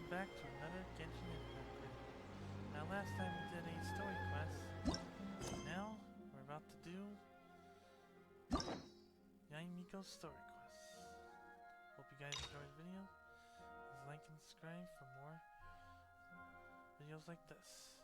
welcome back to another Genshin Impact Yae. Now last time we did a story quest. Now we're about to do Yae Miko's story quest. Hope you guys enjoyed the video. Please like and subscribe for more videos like this.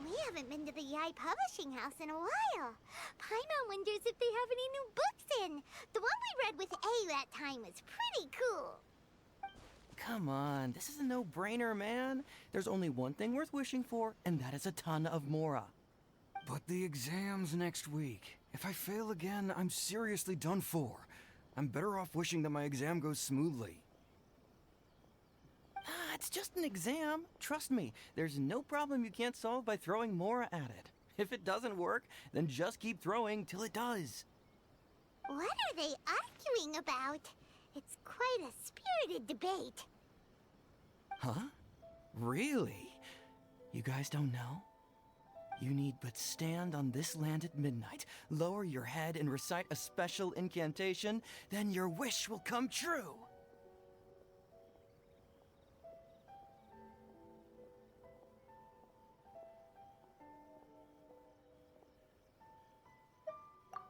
We haven't been to the Yae Publishing House in a while. Paimon wonders if they have any new books in. The one we read with A that time was pretty cool. Come on, this is a no-brainer, man. There's only one thing worth wishing for, and that is a ton of Mora. But the exam's next week. If I fail again, I'm seriously done for. I'm better off wishing that my exam goes smoothly. Ah, it's just an exam. Trust me, there's no problem you can't solve by throwing Mora at it. If it doesn't work, then just keep throwing till it does. What are they arguing about? It's quite a spirited debate. Huh? Really? You guys don't know? You need but stand on this land at midnight, lower your head and recite a special incantation, then your wish will come true.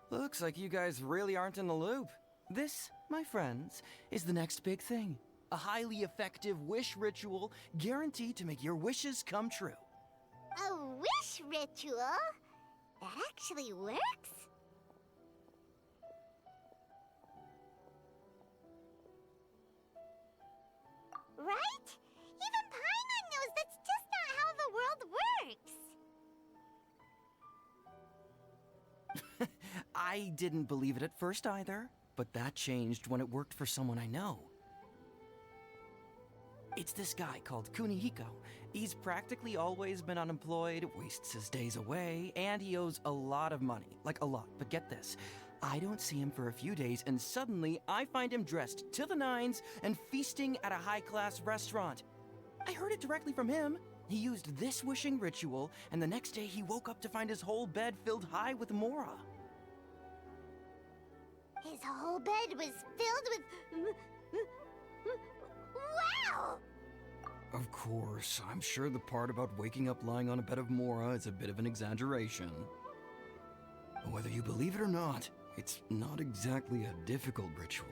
Looks like you guys really aren't in the loop. This, my friends, is the next big thing. A highly effective wish ritual guaranteed to make your wishes come true. A wish ritual? That actually works? Right? Even Paimon knows that's just not how the world works. I didn't believe it at first either, but that changed when it worked for someone I know. It's this guy called Kunihiko. He's practically always been unemployed, wastes his days away, and he owes a lot of money. Like a lot, but get this. I don't see him for a few days, and suddenly I find him dressed to the nines and feasting at a high-class restaurant. I heard it directly from him. He used this wishing ritual, and the next day he woke up to find his whole bed filled high with Mora. His whole bed was filled with... Wow! Of course, I'm sure the part about waking up lying on a bed of Mora is a bit of an exaggeration. Whether you believe it or not, it's not exactly a difficult ritual.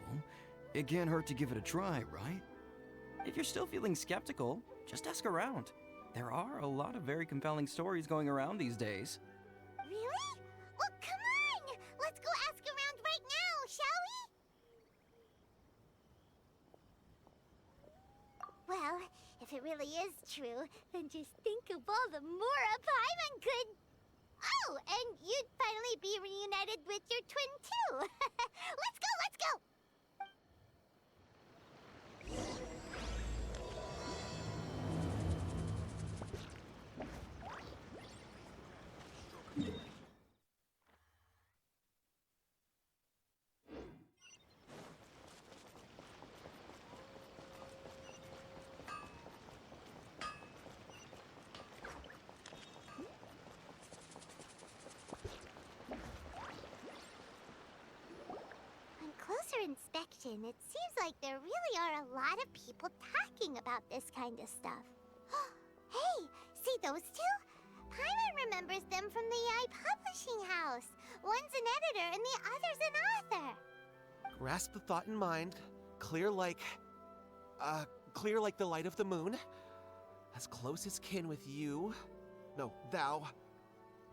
It can't hurt to give it a try, right? If you're still feeling skeptical, just ask around. There are a lot of very compelling stories going around these days. Really? Well, come on! Let's go ask around right now, shall we? Well, if it really is true, then just think of all the Mora Paimon could... Oh, and you'd finally be reunited with your twin, too. Let's go, let's go! On closer inspection, it seems like there really are a lot of people talking about this kind of stuff. Hey, see those two? Paimon remembers them from the Yae Publishing House. One's an editor and the other's an author. Grasp the thought in mind, clear like the light of the moon. As close as kin with you. No, thou.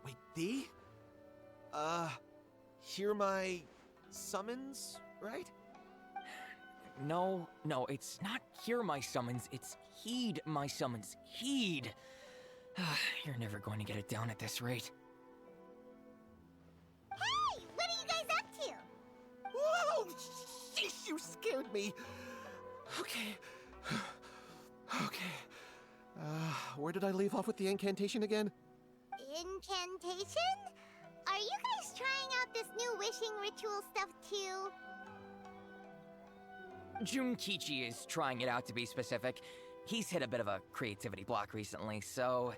Wait, thee? Hear my summons, right? No, it's not hear my summons, it's heed my summons. Heed. You're never going to get it down at this rate. Hey, what are you guys up to? Whoa! Sheesh, you scared me. Okay. Okay. Where did I leave off with the incantation again? Incantation? Are you guys trying out this new wishing ritual stuff too? Junkichi is trying it out, to be specific. He's hit a bit of a creativity block recently, so...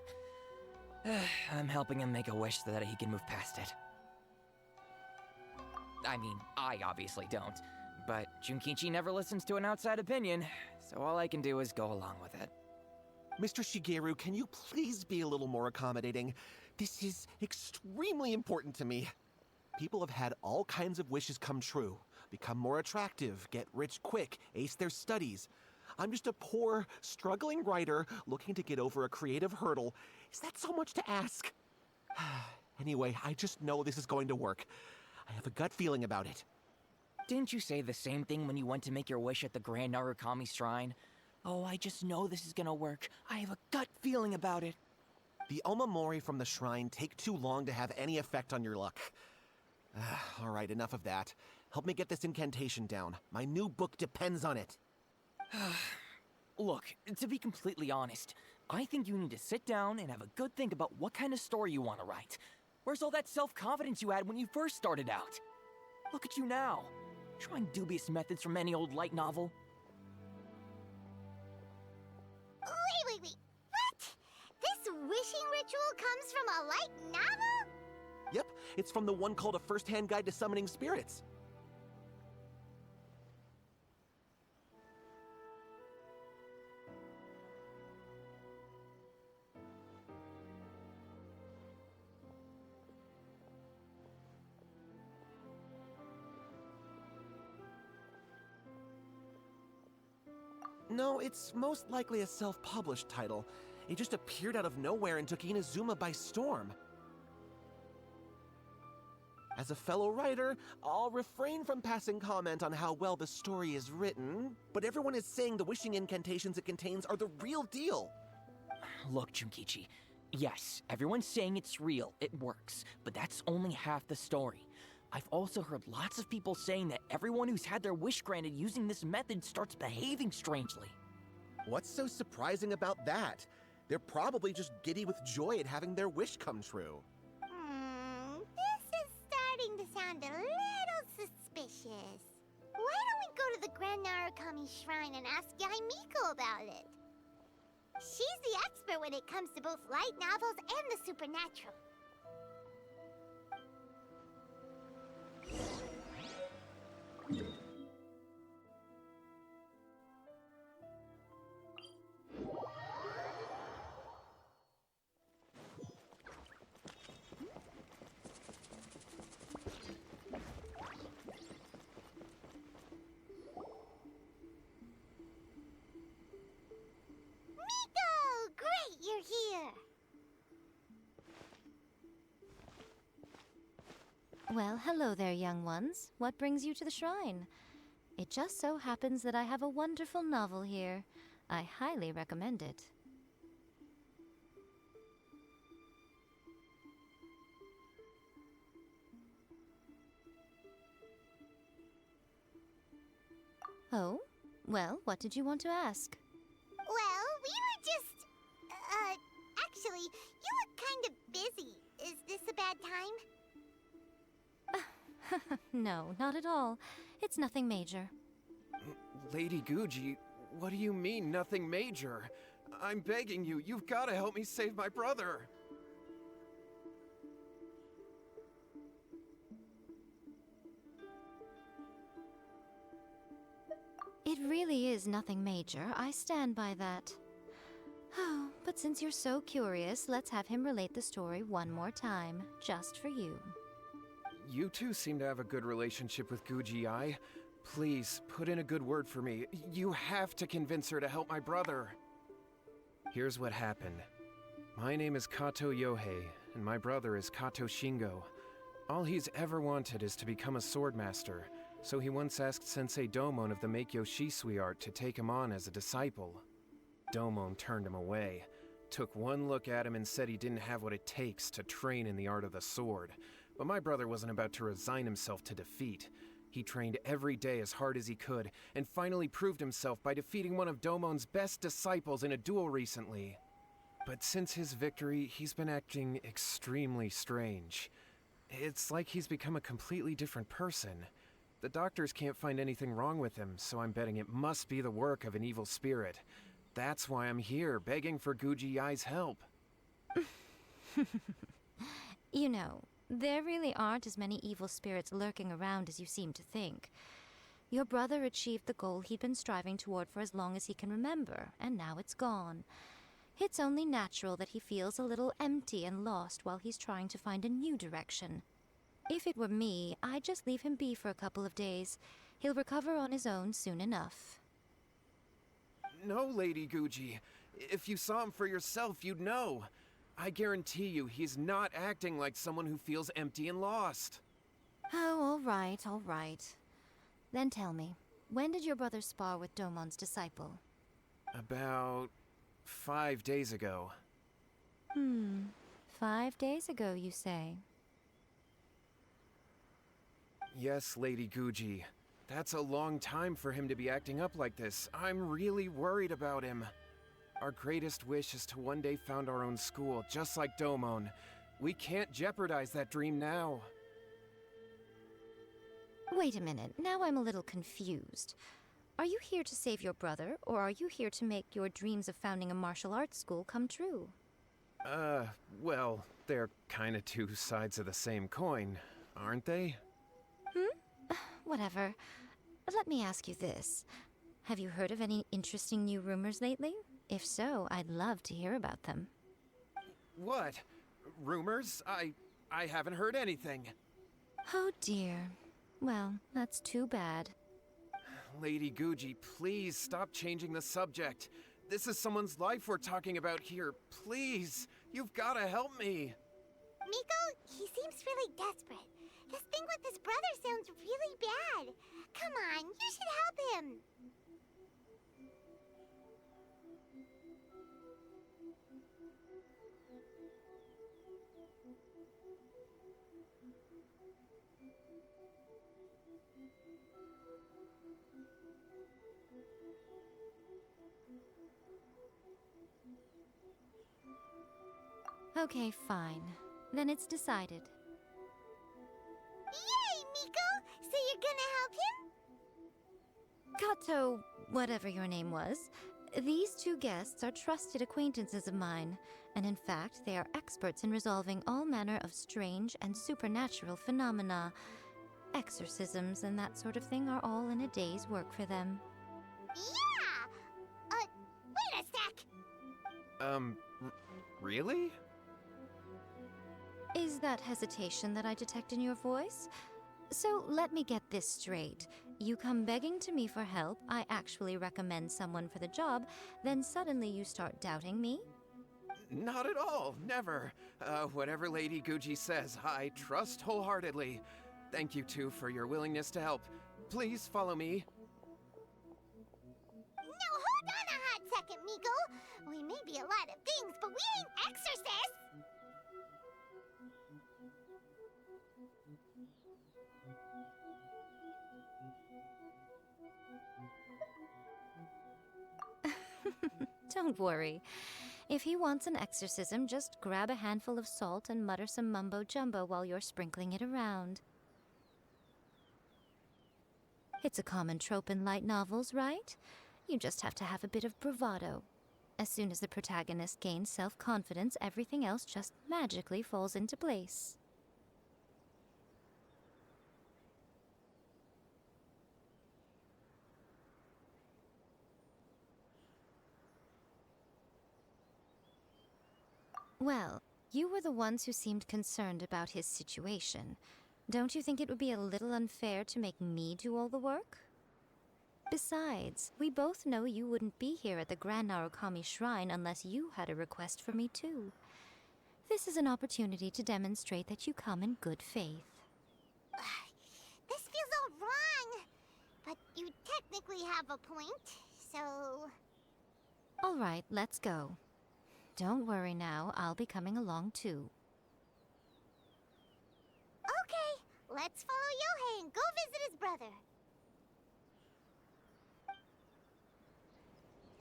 I'm helping him make a wish so that he can move past it. I mean, I obviously don't. But Junkichi never listens to an outside opinion, so all I can do is go along with it. Mr. Shigeru, can you please be a little more accommodating? This is extremely important to me. People have had all kinds of wishes come true. Become more attractive, get rich quick, ace their studies. I'm just a poor, struggling writer looking to get over a creative hurdle. Is that so much to ask? Anyway, I just know this is going to work. I have a gut feeling about it. Didn't you say the same thing when you went to make your wish at the Grand Narukami Shrine? Oh, I just know this is gonna work. I have a gut feeling about it. The omamori from the shrine take too long to have any effect on your luck. All right, enough of that. Help me get this incantation down. My new book depends on it. Look, to be completely honest, I think you need to sit down and have a good think about what kind of story you want to write. Where's all that self-confidence you had when you first started out? Look at you now, trying dubious methods from any old light novel. Wait. What? This wishing ritual comes from a light novel? Yep, it's from the one called A First-Hand Guide to Summoning Spirits. No, it's most likely a self-published title. It just appeared out of nowhere and took Inazuma by storm. As a fellow writer, I'll refrain from passing comment on how well the story is written, but everyone is saying the wishing incantations it contains are the real deal. Look, Junkichi, yes, everyone's saying it's real, it works, but that's only half the story. I've also heard lots of people saying that everyone who's had their wish granted using this method starts behaving strangely. What's so surprising about that? They're probably just giddy with joy at having their wish come true. This is starting to sound a little suspicious. Why don't we go to the Grand Narukami Shrine and ask Yae Miko about it? She's the expert when it comes to both light novels and the supernatural. Miko! Great, you're here! Well, hello there, young ones. What brings you to the shrine? It just so happens that I have a wonderful novel here. I highly recommend it. Oh? Well, what did you want to ask? Well, we were just... actually, you look kind of busy. Is this a bad time? No, not at all. It's nothing major. Lady Guji, what do you mean, nothing major? I'm begging you, you've got to help me save my brother. It really is nothing major. I stand by that. Oh, but since you're so curious, let's have him relate the story one more time, just for you. You two seem to have a good relationship with Guji-ai. Please, put in a good word for me. You have to convince her to help my brother. Here's what happened. My name is Kato Yohei, and my brother is Kato Shingo. All he's ever wanted is to become a swordmaster, so he once asked Sensei Domon of the Meikyo Shisui art to take him on as a disciple. Domon turned him away, took one look at him and said he didn't have what it takes to train in the art of the sword. But my brother wasn't about to resign himself to defeat. He trained every day as hard as he could, and finally proved himself by defeating one of Domon's best disciples in a duel recently. But since his victory, he's been acting extremely strange. It's like he's become a completely different person. The doctors can't find anything wrong with him, so I'm betting it must be the work of an evil spirit. That's why I'm here, begging for Guji Yae's help. You know, there really aren't as many evil spirits lurking around as you seem to think. Your brother achieved the goal he'd been striving toward for as long as he can remember, and now it's gone. It's only natural that he feels a little empty and lost while he's trying to find a new direction. If it were me, I'd just leave him be for a couple of days. He'll recover on his own soon enough. No, Lady Guji. If you saw him for yourself, you'd know. I guarantee you, he's not acting like someone who feels empty and lost. Oh, all right, all right. Then tell me, when did your brother spar with Domon's disciple? About 5 days ago. 5 days ago, you say? Yes, Lady Guji. That's a long time for him to be acting up like this. I'm really worried about him. Our greatest wish is to one day found our own school, just like Domon. We can't jeopardize that dream now. Wait a minute, now I'm a little confused. Are you here to save your brother, or are you here to make your dreams of founding a martial arts school come true? Well, they're kinda two sides of the same coin, aren't they? Whatever. Let me ask you this. Have you heard of any interesting new rumors lately? If so, I'd love to hear about them. What? Rumors? I haven't heard anything. Oh dear. Well, that's too bad. Lady Guji, please stop changing the subject. This is someone's life we're talking about here. Please, you've gotta help me. Miko, he seems really desperate. This thing with his brother sounds really bad. Come on, you should help him. Okay, fine. Then it's decided. Yay, Miko! So you're gonna help him? Kato, whatever your name was, these two guests are trusted acquaintances of mine, and in fact, they are experts in resolving all manner of strange and supernatural phenomena. Exorcisms and that sort of thing are all in a day's work for them. Yeah! Wait a sec! Really? Is that hesitation that I detect in your voice? So let me get this straight. You come begging to me for help, I actually recommend someone for the job, then suddenly you start doubting me? Not at all, never. Whatever Lady Guji says, I trust wholeheartedly. Thank you two for your willingness to help. Please follow me. Now hold on a hot second, Miko! We may be a lot of things, but we ain't exorcists! Don't worry. If he wants an exorcism, just grab a handful of salt and mutter some mumbo-jumbo while you're sprinkling it around. It's a common trope in light novels, right? You just have to have a bit of bravado. As soon as the protagonist gains self-confidence, everything else just magically falls into place. Well, you were the ones who seemed concerned about his situation. Don't you think it would be a little unfair to make me do all the work? Besides, we both know you wouldn't be here at the Grand Narukami Shrine unless you had a request for me too. This is an opportunity to demonstrate that you come in good faith. This feels all wrong. But you technically have a point, so... All right, let's go. Don't worry now, I'll be coming along too. Okay, let's follow Yohei and go visit his brother.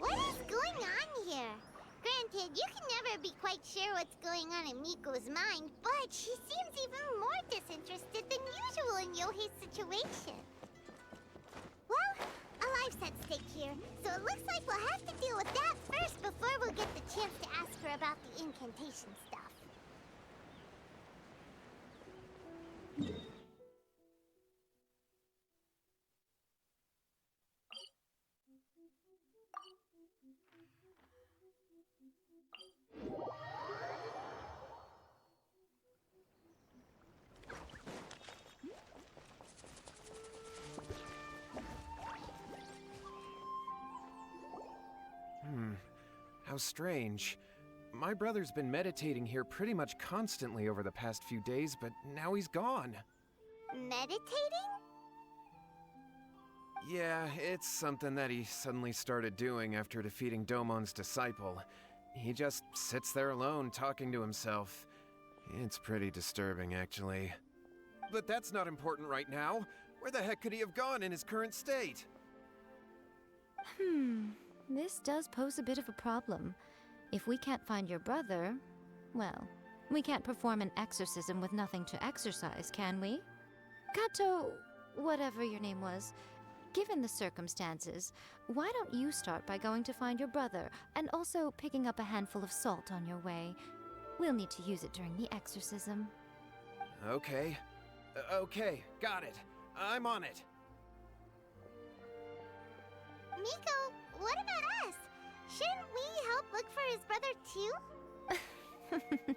What is going on here? Granted, you can never be quite sure what's going on in Miko's mind, but she seems even more disinterested than usual in Yohei's situation. Well, a life's at stake here, so it looks like we'll have to deal with that first before we'll get the chance to ask her about the incantation stuff. How strange. My brother's been meditating here pretty much constantly over the past few days, but now he's gone. Meditating? Yeah, it's something that he suddenly started doing after defeating Domon's disciple. He just sits there alone, talking to himself. It's pretty disturbing, actually. But that's not important right now. Where the heck could he have gone in his current state? This does pose a bit of a problem. If we can't find your brother, well, we can't perform an exorcism with nothing to exorcise, can we? Kato, whatever your name was, given the circumstances, why don't you start by going to find your brother, and also picking up a handful of salt on your way? We'll need to use it during the exorcism. Okay. Okay, got it. I'm on it. Miko, what about us? Shouldn't we help look for his brother too?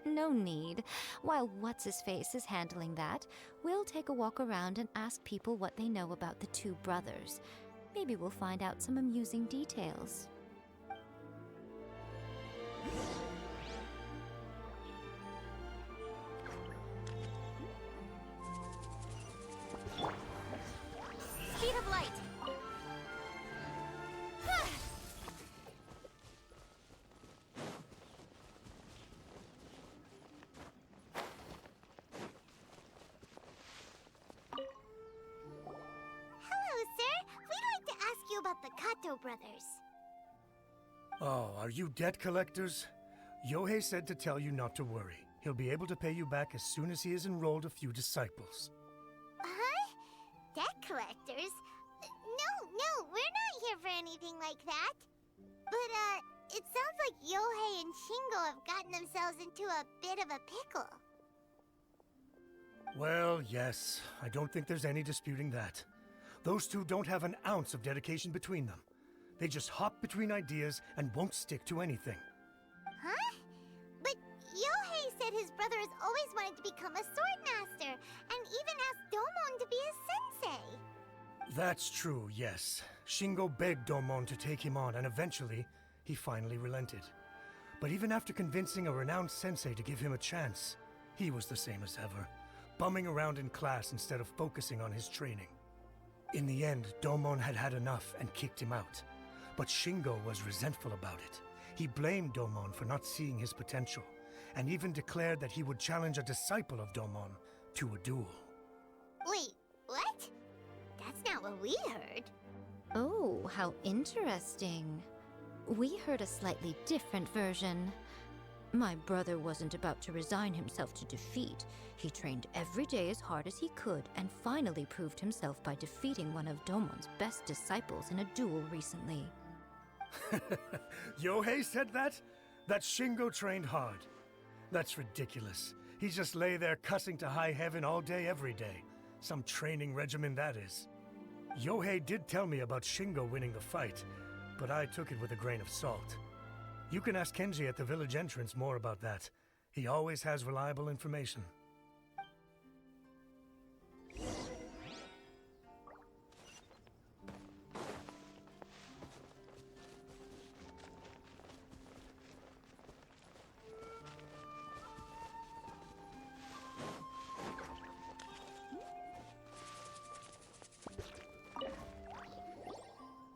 No need. While What's-His-Face is handling that, we'll take a walk around and ask people what they know about the two brothers. Maybe we'll find out some amusing details. Speed of light! About the Kato brothers. Oh, are you debt collectors? Yohei said to tell you not to worry. He'll be able to pay you back as soon as he has enrolled a few disciples. Huh? Debt collectors? No, we're not here for anything like that. But, it sounds like Yohei and Shingo have gotten themselves into a bit of a pickle. Well, yes. I don't think there's any disputing that. Those two don't have an ounce of dedication between them. They just hop between ideas and won't stick to anything. Huh? But Yohei said his brother has always wanted to become a sword master, and even asked Domon to be his sensei. That's true, yes. Shingo begged Domon to take him on, and eventually, he finally relented. But even after convincing a renowned sensei to give him a chance, he was the same as ever, bumming around in class instead of focusing on his training. In the end, Domon had had enough and kicked him out. But Shingo was resentful about it. He blamed Domon for not seeing his potential, and even declared that he would challenge a disciple of Domon to a duel. Wait, what? That's not what we heard. Oh, how interesting. We heard a slightly different version. My brother wasn't about to resign himself to defeat. He trained every day as hard as he could and finally proved himself by defeating one of Domon's best disciples in a duel recently. Yohei said that? That Shingo trained hard. That's ridiculous. He just lay there cussing to high heaven all day, every day. Some training regimen, that is. Yohei did tell me about Shingo winning the fight, but I took it with a grain of salt. You can ask Kenji at the village entrance more about that. He always has reliable information.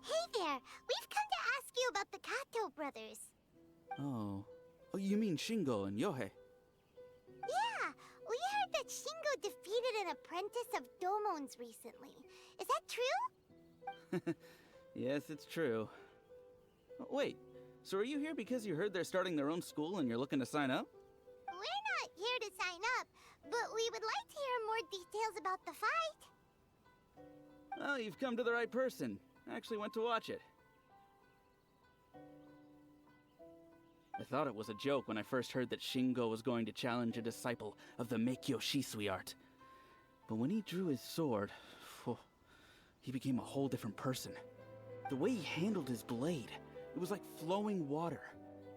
Hey there, we've come to ask you about the Kato brothers. Oh, Oh, you mean Shingo and Yohei? Yeah, we heard that Shingo defeated an apprentice of Domon's recently. Is that true? Yes, it's true. Oh, wait, so are you here because you heard they're starting their own school and you're looking to sign up? We're not here to sign up, but we would like to hear more details about the fight. Well, you've come to the right person. I actually went to watch it. I thought it was a joke when I first heard that Shingo was going to challenge a disciple of the Meikyo Shisui art. But when he drew his sword, he became a whole different person. The way he handled his blade, it was like flowing water,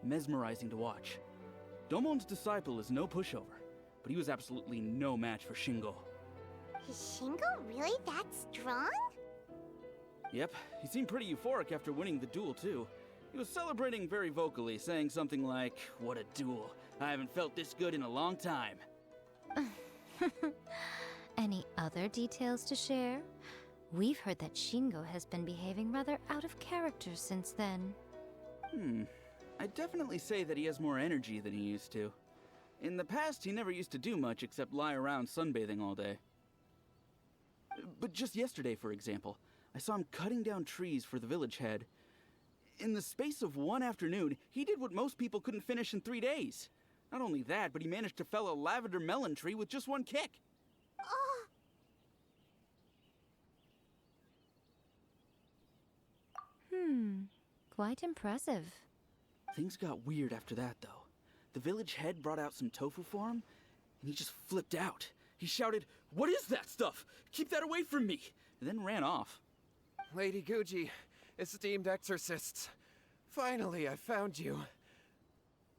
mesmerizing to watch. Domon's disciple is no pushover, but he was absolutely no match for Shingo. Is Shingo really that strong? Yep, he seemed pretty euphoric after winning the duel too. He was celebrating very vocally, saying something like, "What a duel. I haven't felt this good in a long time." Any other details to share? We've heard that Shingo has been behaving rather out of character since then. I'd definitely say that he has more energy than he used to. In the past, he never used to do much except lie around sunbathing all day. But just yesterday, for example, I saw him cutting down trees for the village head. In the space of one afternoon, he did what most people couldn't finish in 3 days. Not only that, but he managed to fell a lavender melon tree with just one kick. Oh. Quite impressive. Things got weird after that, though. The village head brought out some tofu for him, and he just flipped out. He shouted, "What is that stuff? Keep that away from me!" and then ran off. Lady Guji, esteemed exorcists. Finally, I found you.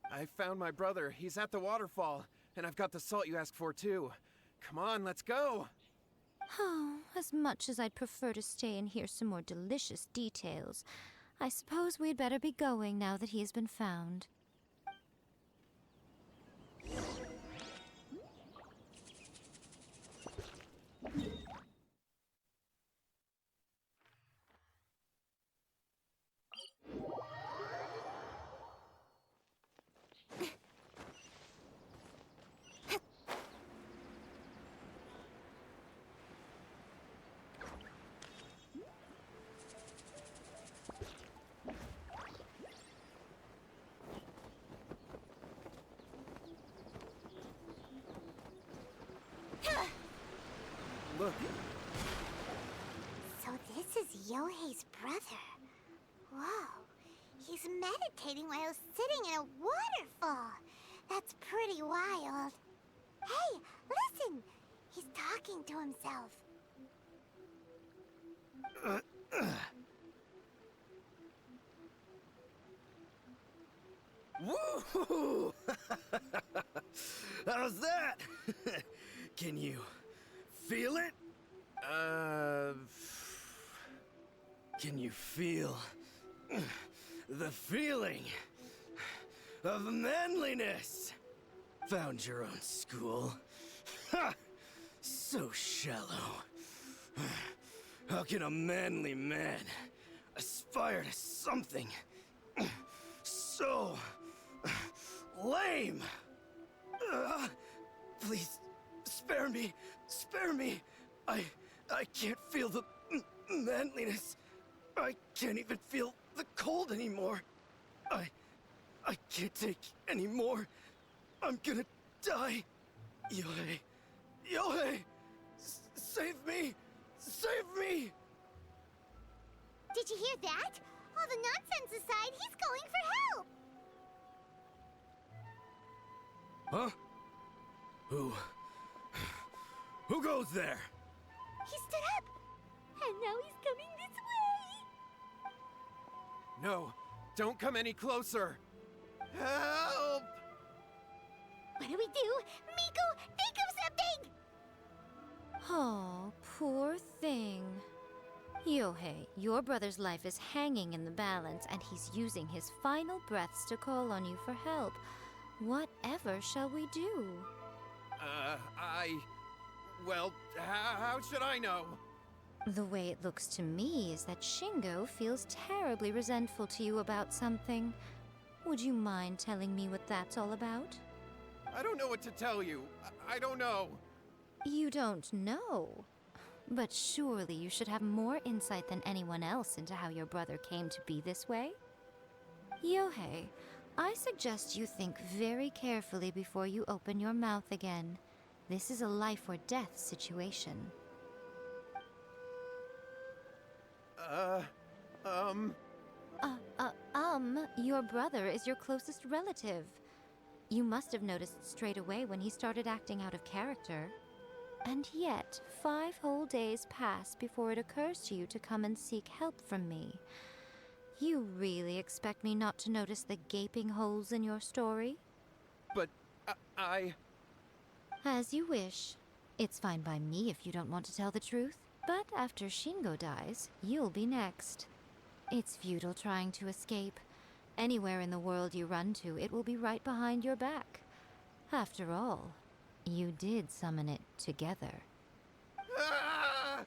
I found my brother. He's at the waterfall, and I've got the salt you asked for, too. Come on, let's go! Oh, as much as I'd prefer to stay and hear some more delicious details, I suppose we'd better be going now that he has been found. Look. So this is Yohei's brother. Whoa. He's meditating while sitting in a waterfall. That's pretty wild. Hey, listen! He's talking to himself. Woo! How's that? Can you feel it? Can you feel the feeling of manliness? Found your own school? Ha! So shallow. How can a manly man aspire to something so lame? Please, spare me. Spare me. I can't feel the manliness. I can't even feel the cold anymore. I can't take any more. I'm gonna die. Yohei. Yohei! Save me! Save me! Did you hear that? All the nonsense aside, he's going for help! Huh? Who goes there? He stood up! And now he's coming this way! No, don't come any closer. Help! What do we do? Miko, think of something! Oh, poor thing. Yohei, your brother's life is hanging in the balance, and he's using his final breaths to call on you for help. Whatever shall we do? Well, how should I know? The way it looks to me is that Shingo feels terribly resentful to you about something. Would you mind telling me what that's all about? I don't know what to tell you. I don't know. You don't know. But surely you should have more insight than anyone else into how your brother came to be this way? Yohei, I suggest you think very carefully before you open your mouth again. This is a life or death situation. Your brother is your closest relative. You must have noticed straight away when he started acting out of character. And yet, 5 whole days pass before it occurs to you to come and seek help from me. You really expect me not to notice the gaping holes in your story? But I... As you wish. It's fine by me if you don't want to tell the truth. But after Shingo dies, you'll be next. It's futile trying to escape. Anywhere in the world you run to, it will be right behind your back. After all, you did summon it together. Ah!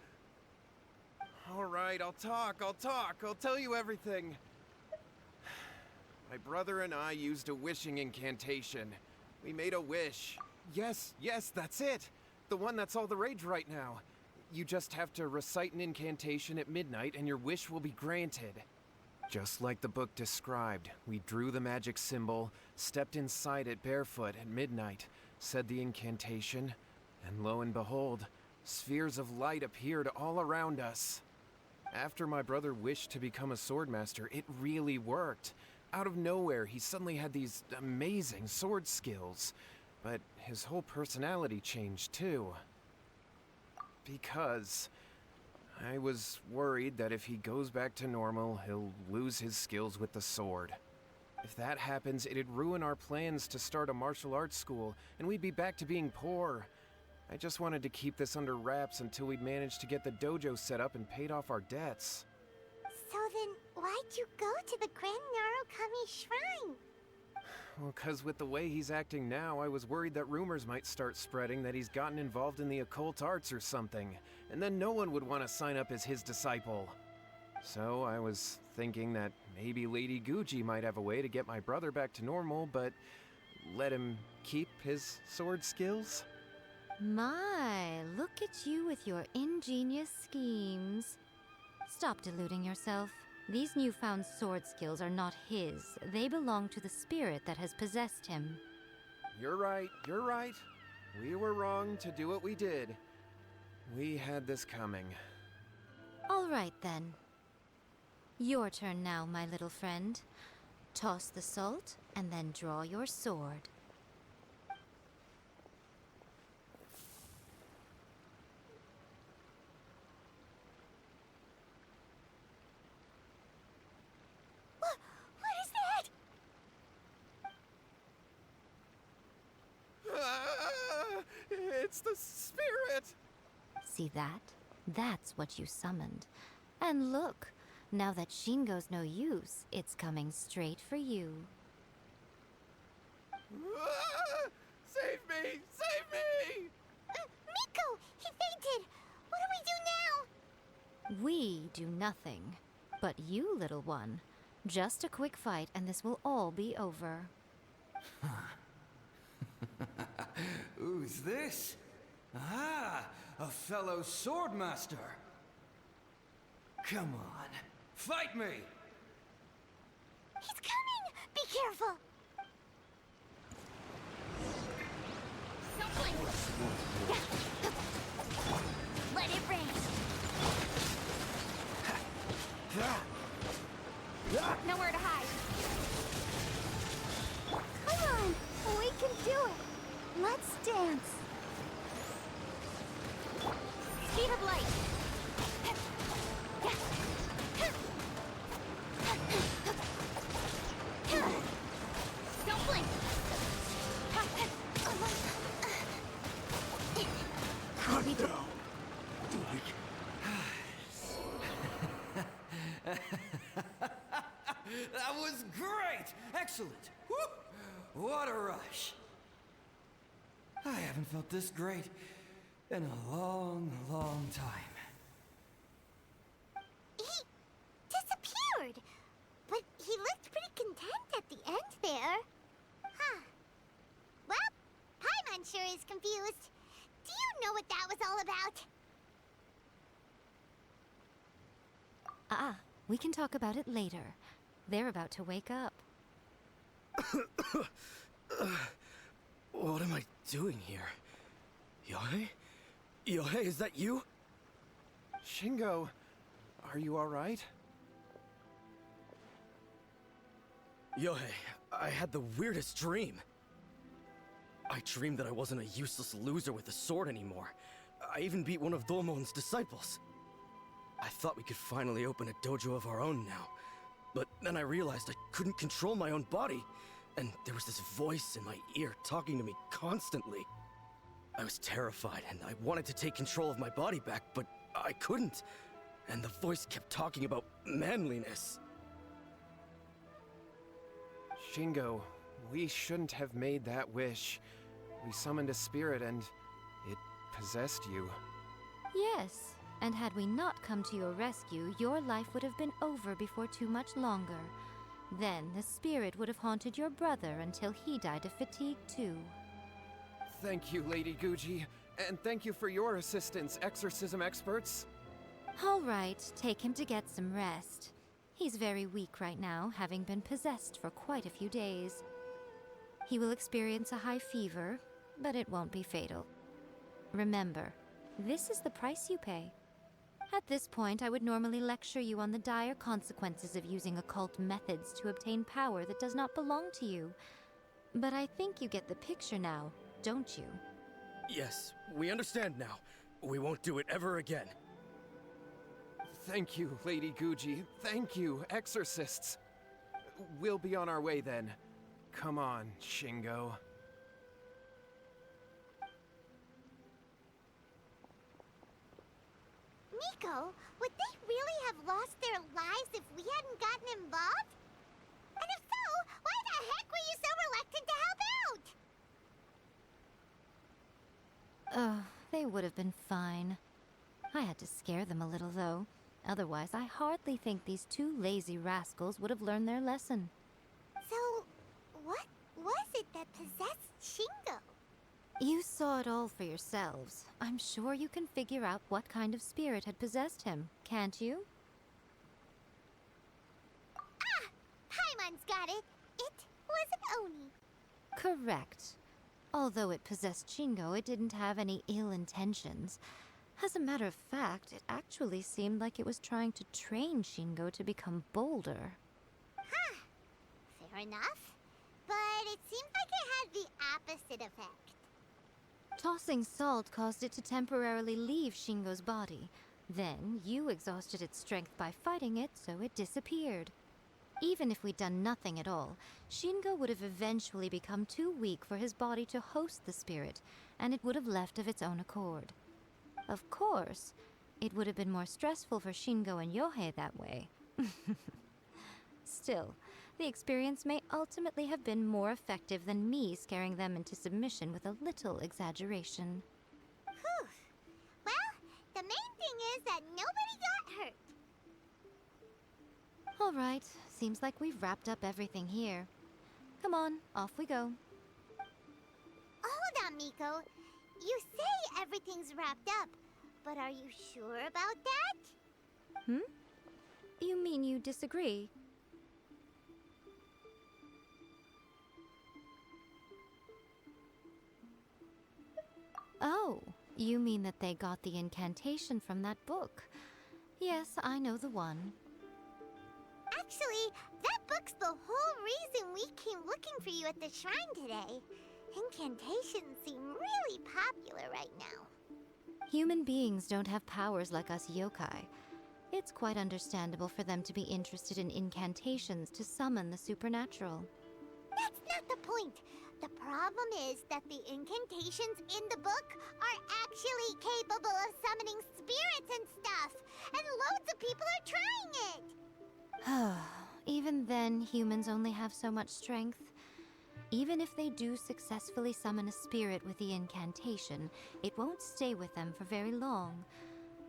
All right, I'll talk. I'll tell you everything. My brother and I used a wishing incantation. We made a wish. Yes, that's it. The one that's all the rage right now. You just have to recite an incantation at midnight and your wish will be granted. Just like the book described, we drew the magic symbol, stepped inside it barefoot at midnight, said the incantation, and lo and behold, spheres of light appeared all around us. After my brother wished to become a swordmaster, it really worked. Out of nowhere, he suddenly had these amazing sword skills, but his whole personality changed too. Because I was worried that if he goes back to normal, he'll lose his skills with the sword. If that happens, it'd ruin our plans to start a martial arts school, and we'd be back to being poor. I just wanted to keep this under wraps until we'd managed to get the dojo set up and paid off our debts. So then, why'd you go to the Grand Narukami Shrine? Well, 'cause with the way he's acting now, I was worried that rumors might start spreading that he's gotten involved in the occult arts or something, and then no one would want to sign up as his disciple. So I was thinking that maybe Lady Guji might have a way to get my brother back to normal, but let him keep his sword skills? My, look at you with your ingenious schemes. Stop deluding yourself. These newfound sword skills are not his. They belong to the spirit that has possessed him. You're right. We were wrong to do what we did. We had this coming. All right, then. Your turn now, my little friend. Toss the salt, and then draw your sword. It's the spirit! See that? That's what you summoned. And look, now that Shingo's no use, it's coming straight for you. Save me! Save me! Miko! He fainted! What do we do now? We do nothing. But you, little one, just a quick fight and this will all be over. Who's this? Ah, a fellow swordmaster. Come on, fight me! He's coming! Be careful! Something! Let it rain! Nowhere to hide! Come on! We can do it! Let's dance! Speed of light! Don't blink! Cut down! That was great! Excellent! Woo! What a rush! I haven't felt this great in a long, long time. He disappeared! But he looked pretty content at the end, is confused. Do you know what that was all about? We can talk about it later. They're about to wake up. What am I doing here? Yohei? Yohei, is that you? Shingo, are you alright? Yohei, I had the weirdest dream. I dreamed that I wasn't a useless loser with a sword anymore. I even beat one of Domon's disciples. I thought we could finally open a dojo of our own now. But then I realized I couldn't control my own body. And there was this voice in my ear talking to me constantly. I was terrified and I wanted to take control of my body back, but I couldn't. And the voice kept talking about manliness. Shingo, we shouldn't have made that wish. We summoned a spirit and it possessed you. Yes, and had we not come to your rescue, your life would have been over before too much longer. Then the spirit would have haunted your brother until he died of fatigue too. Thank you, Lady Guji, and thank you for your assistance, exorcism experts. All right, take him to get some rest. He's very weak right now, having been possessed for quite a few days. He will experience a high fever, but it won't be fatal. Remember, this is the price you pay. At this point, I would normally lecture you on the dire consequences of using occult methods to obtain power that does not belong to you. But I think you get the picture now, don't you? Yes, we understand now. We won't do it ever again. Thank you, Lady Guji. Thank you, exorcists. We'll be on our way then. Come on, Shingo. Miko, would they really have lost their lives if we hadn't gotten involved? And if so, why the heck were you so reluctant to help out? They would have been fine. I had to scare them a little, though. Otherwise, I hardly think these two lazy rascals would have learned their lesson. So, what was it that possessed Shingo? You saw it all for yourselves. I'm sure you can figure out what kind of spirit had possessed him, can't you? Ah! Paimon's got it. It was an Oni. Correct. Although it possessed Shingo, it didn't have any ill intentions. As a matter of fact, it actually seemed like it was trying to train Shingo to become bolder. Huh. Fair enough. But it seemed like it had the opposite effect. Tossing salt caused it to temporarily leave Shingo's body. Then, you exhausted its strength by fighting it, so it disappeared. Even if we'd done nothing at all, Shingo would have eventually become too weak for his body to host the spirit, and it would have left of its own accord. Of course, it would have been more stressful for Shingo and Yohei that way. Still, the experience may ultimately have been more effective than me scaring them into submission with a little exaggeration. Whew. Well, the main thing is that nobody got hurt. All right, seems like we've wrapped up everything here. Come on, off we go. Hold on, Miko. You say everything's wrapped up, but are you sure about that? You mean you disagree? Oh, you mean that they got the incantation from that book? Yes, I know the one. Actually, that book's the whole reason we came looking for you at the shrine today. Incantations seem really popular right now. Human beings don't have powers like us yokai. It's quite understandable for them to be interested in incantations to summon the supernatural. That's not the point. The problem is that the incantations in the book are actually capable of summoning spirits and stuff, and loads of people are trying it. Even then, humans only have so much strength. Even if they do successfully summon a spirit with the incantation, it won't stay with them for very long.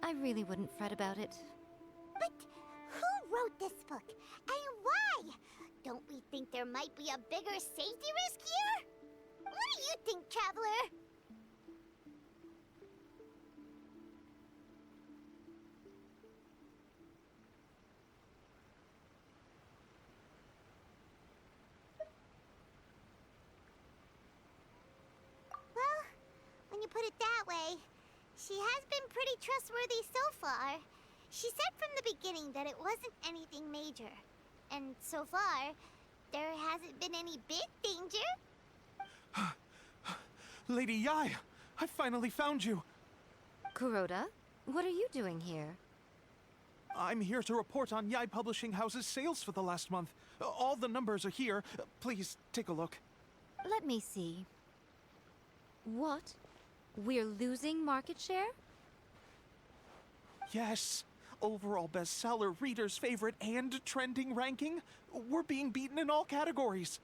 I really wouldn't fret about it. But who wrote this book, and why? Don't we think there might be a bigger safety risk here? What do you think, Traveler? put it that way. She has been pretty trustworthy so far. She said from the beginning that it wasn't anything major. And so far, there hasn't been any big danger. Lady Yae, I finally found you. Kuroda, what are you doing here? I'm here to report on Yae Publishing House's sales for the last month. All the numbers are here. Please, take a look. Let me see. What? We're losing market share? Yes. Overall bestseller, reader's favorite, and trending ranking. We're being beaten in all categories.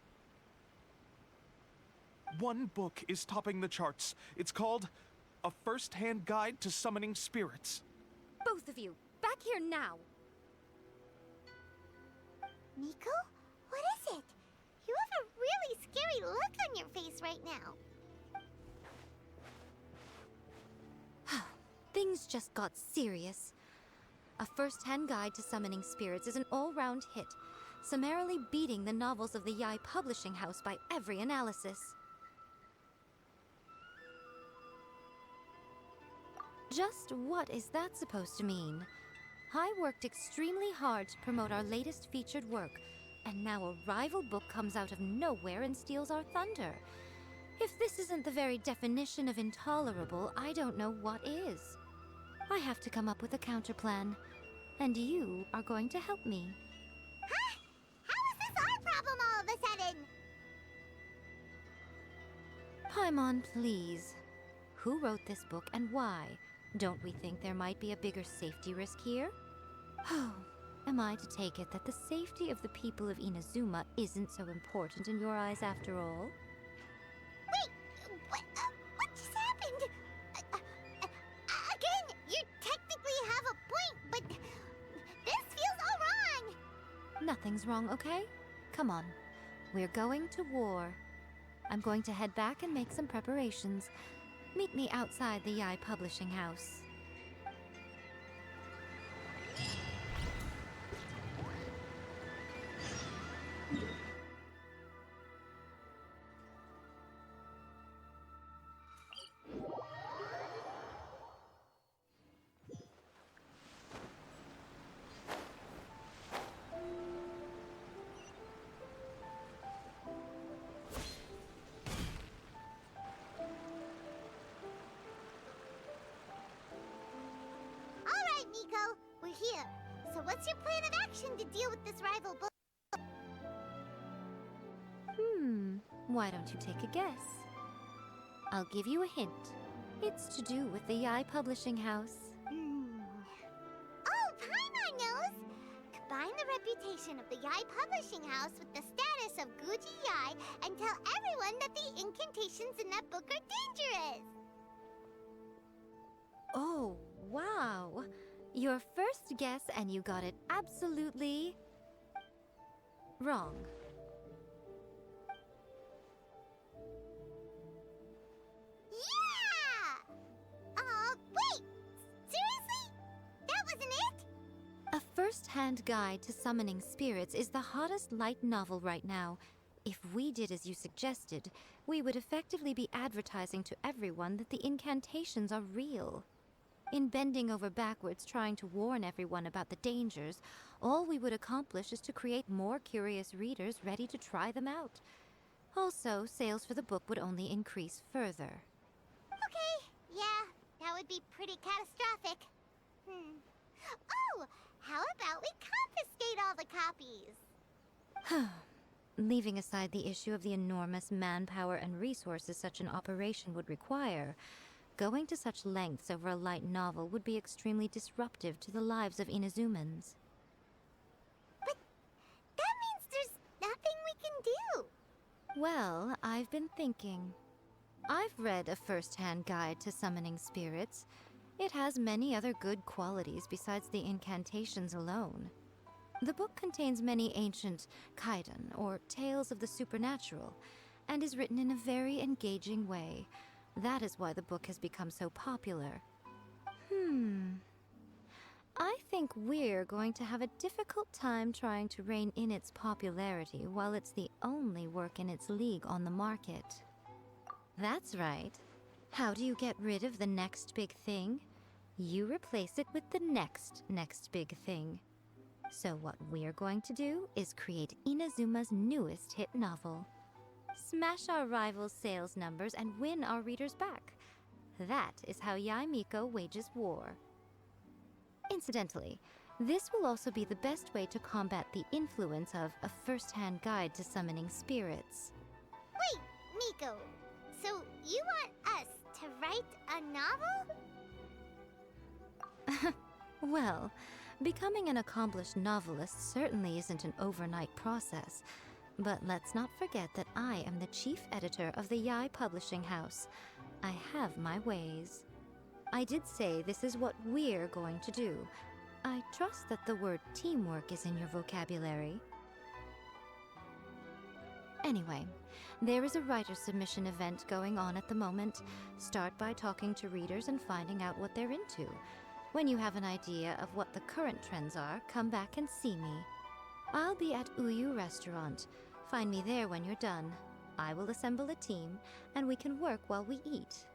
One book is topping the charts. It's called A First-Hand Guide to Summoning Spirits. Both of you, back here now! Miko? What is it? You have a really scary look on your face right now. Things just got serious. A First-Hand Guide to Summoning Spirits is an all-round hit, summarily beating the novels of the Yae Publishing House by every analysis. Just what is that supposed to mean? I worked extremely hard to promote our latest featured work, and now a rival book comes out of nowhere and steals our thunder. If this isn't the very definition of intolerable, I don't know what is. I have to come up with a counterplan, and you are going to help me. Huh? How is this our problem all of a sudden? Paimon, please. Who wrote this book and why? Don't we think there might be a bigger safety risk here? Oh, am I to take it that the safety of the people of Inazuma isn't so important in your eyes after all? Wait, what just happened? Again, you technically have a point, but this feels all wrong. Nothing's wrong, okay? Come on. We're going to war. I'm going to head back and make some preparations. Meet me outside the Yae Publishing House. Miko, we're here. So what's your plan of action to deal with this rival book? Why don't you take a guess? I'll give you a hint. It's to do with the Yae Publishing House. Oh, Paimon knows! Combine the reputation of the Yae Publishing House with the status of Guji Yae and tell everyone that the incantations in that book are dangerous! Oh, wow! Your first guess, and you got it absolutely wrong. Yeah! Wait! Seriously? That wasn't it? A First-Hand Guide to Summoning Spirits is the hottest light novel right now. If we did as you suggested, we would effectively be advertising to everyone that the incantations are real. In bending over backwards trying to warn everyone about the dangers, all we would accomplish is to create more curious readers ready to try them out. Also, sales for the book would only increase further. Okay, yeah, that would be pretty catastrophic. Oh, how about we confiscate all the copies? Leaving aside the issue of the enormous manpower and resources such an operation would require, going to such lengths over a light novel would be extremely disruptive to the lives of Inazumans. But that means there's nothing we can do. Well, I've been thinking. I've read A First-Hand Guide to Summoning Spirits. It has many other good qualities besides the incantations alone. The book contains many ancient kaidan, or tales of the supernatural, and is written in a very engaging way. That is why the book has become so popular. I think we're going to have a difficult time trying to rein in its popularity while it's the only work in its league on the market. That's right. How do you get rid of the next big thing? You replace it with the next big thing. So what we're going to do is create Inazuma's newest hit novel. Smash our rivals' sales numbers and win our readers back. That is how Yae Miko wages war. Incidentally, this will also be the best way to combat the influence of a first-hand guide to summoning spirits. Wait, Miko. So you want us to write a novel? Well, becoming an accomplished novelist certainly isn't an overnight process. But let's not forget that I am the chief editor of the Yae Publishing House. I have my ways. I did say this is what we're going to do. I trust that the word teamwork is in your vocabulary. Anyway, there is a writer submission event going on at the moment. Start by talking to readers and finding out what they're into. When you have an idea of what the current trends are, come back and see me. I'll be at Uyu Restaurant. Find me there when you're done. I will assemble a team, and we can work while we eat.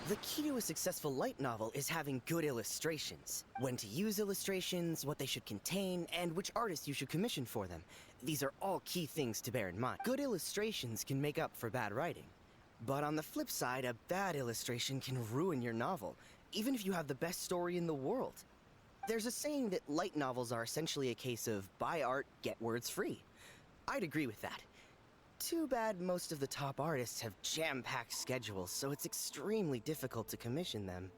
The key to a successful light novel is having good illustrations. When to use illustrations, what they should contain, and which artists you should commission for them. These are all key things to bear in mind. Good illustrations can make up for bad writing. But on the flip side, a bad illustration can ruin your novel, even if you have the best story in the world. There's a saying that light novels are essentially a case of buy art, get words free. I'd agree with that. Too bad most of the top artists have jam-packed schedules, so it's extremely difficult to commission them.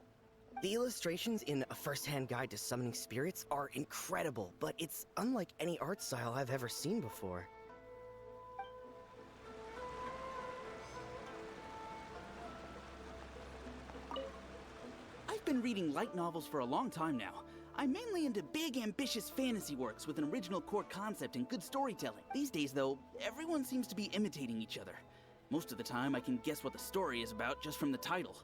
The illustrations in A First-Hand Guide to Summoning Spirits are incredible, but it's unlike any art style I've ever seen before. I've been reading light novels for a long time now. I'm mainly into big, ambitious fantasy works with an original core concept and good storytelling. These days, though, everyone seems to be imitating each other. Most of the time, I can guess what the story is about just from the title.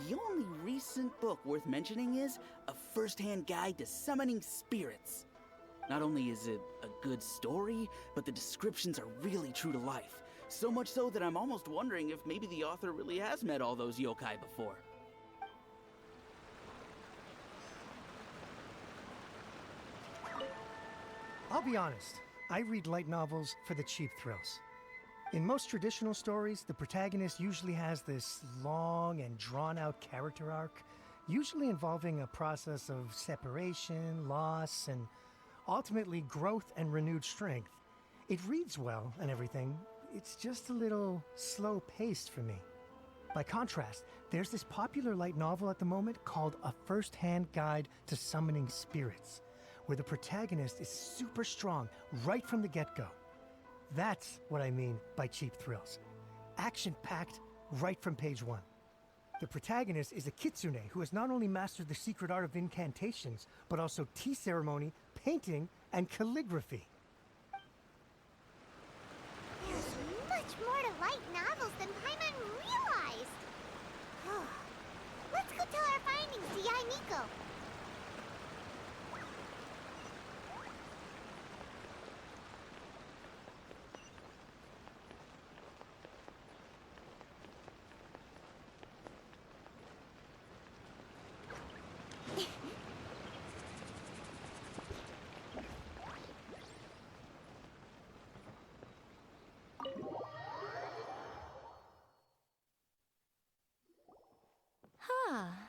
The only recent book worth mentioning is A First-Hand Guide to Summoning Spirits. Not only is it a good story, but the descriptions are really true to life. So much so that I'm almost wondering if maybe the author really has met all those yokai before. I'll be honest, I read light novels for the cheap thrills. In most traditional stories, the protagonist usually has this long and drawn-out character arc, usually involving a process of separation, loss, and ultimately growth and renewed strength. It reads well and everything, it's just a little slow-paced for me. By contrast, there's this popular light novel at the moment called A First-Hand Guide to Summoning Spirits, where the protagonist is super strong right from the get-go. That's what I mean by cheap thrills. Action-packed right from page 1. The protagonist is a kitsune who has not only mastered the secret art of incantations, but also tea ceremony, painting, and calligraphy. There's much more to light novels than Paimon realized. Let's go tell our findings to Yae Miko.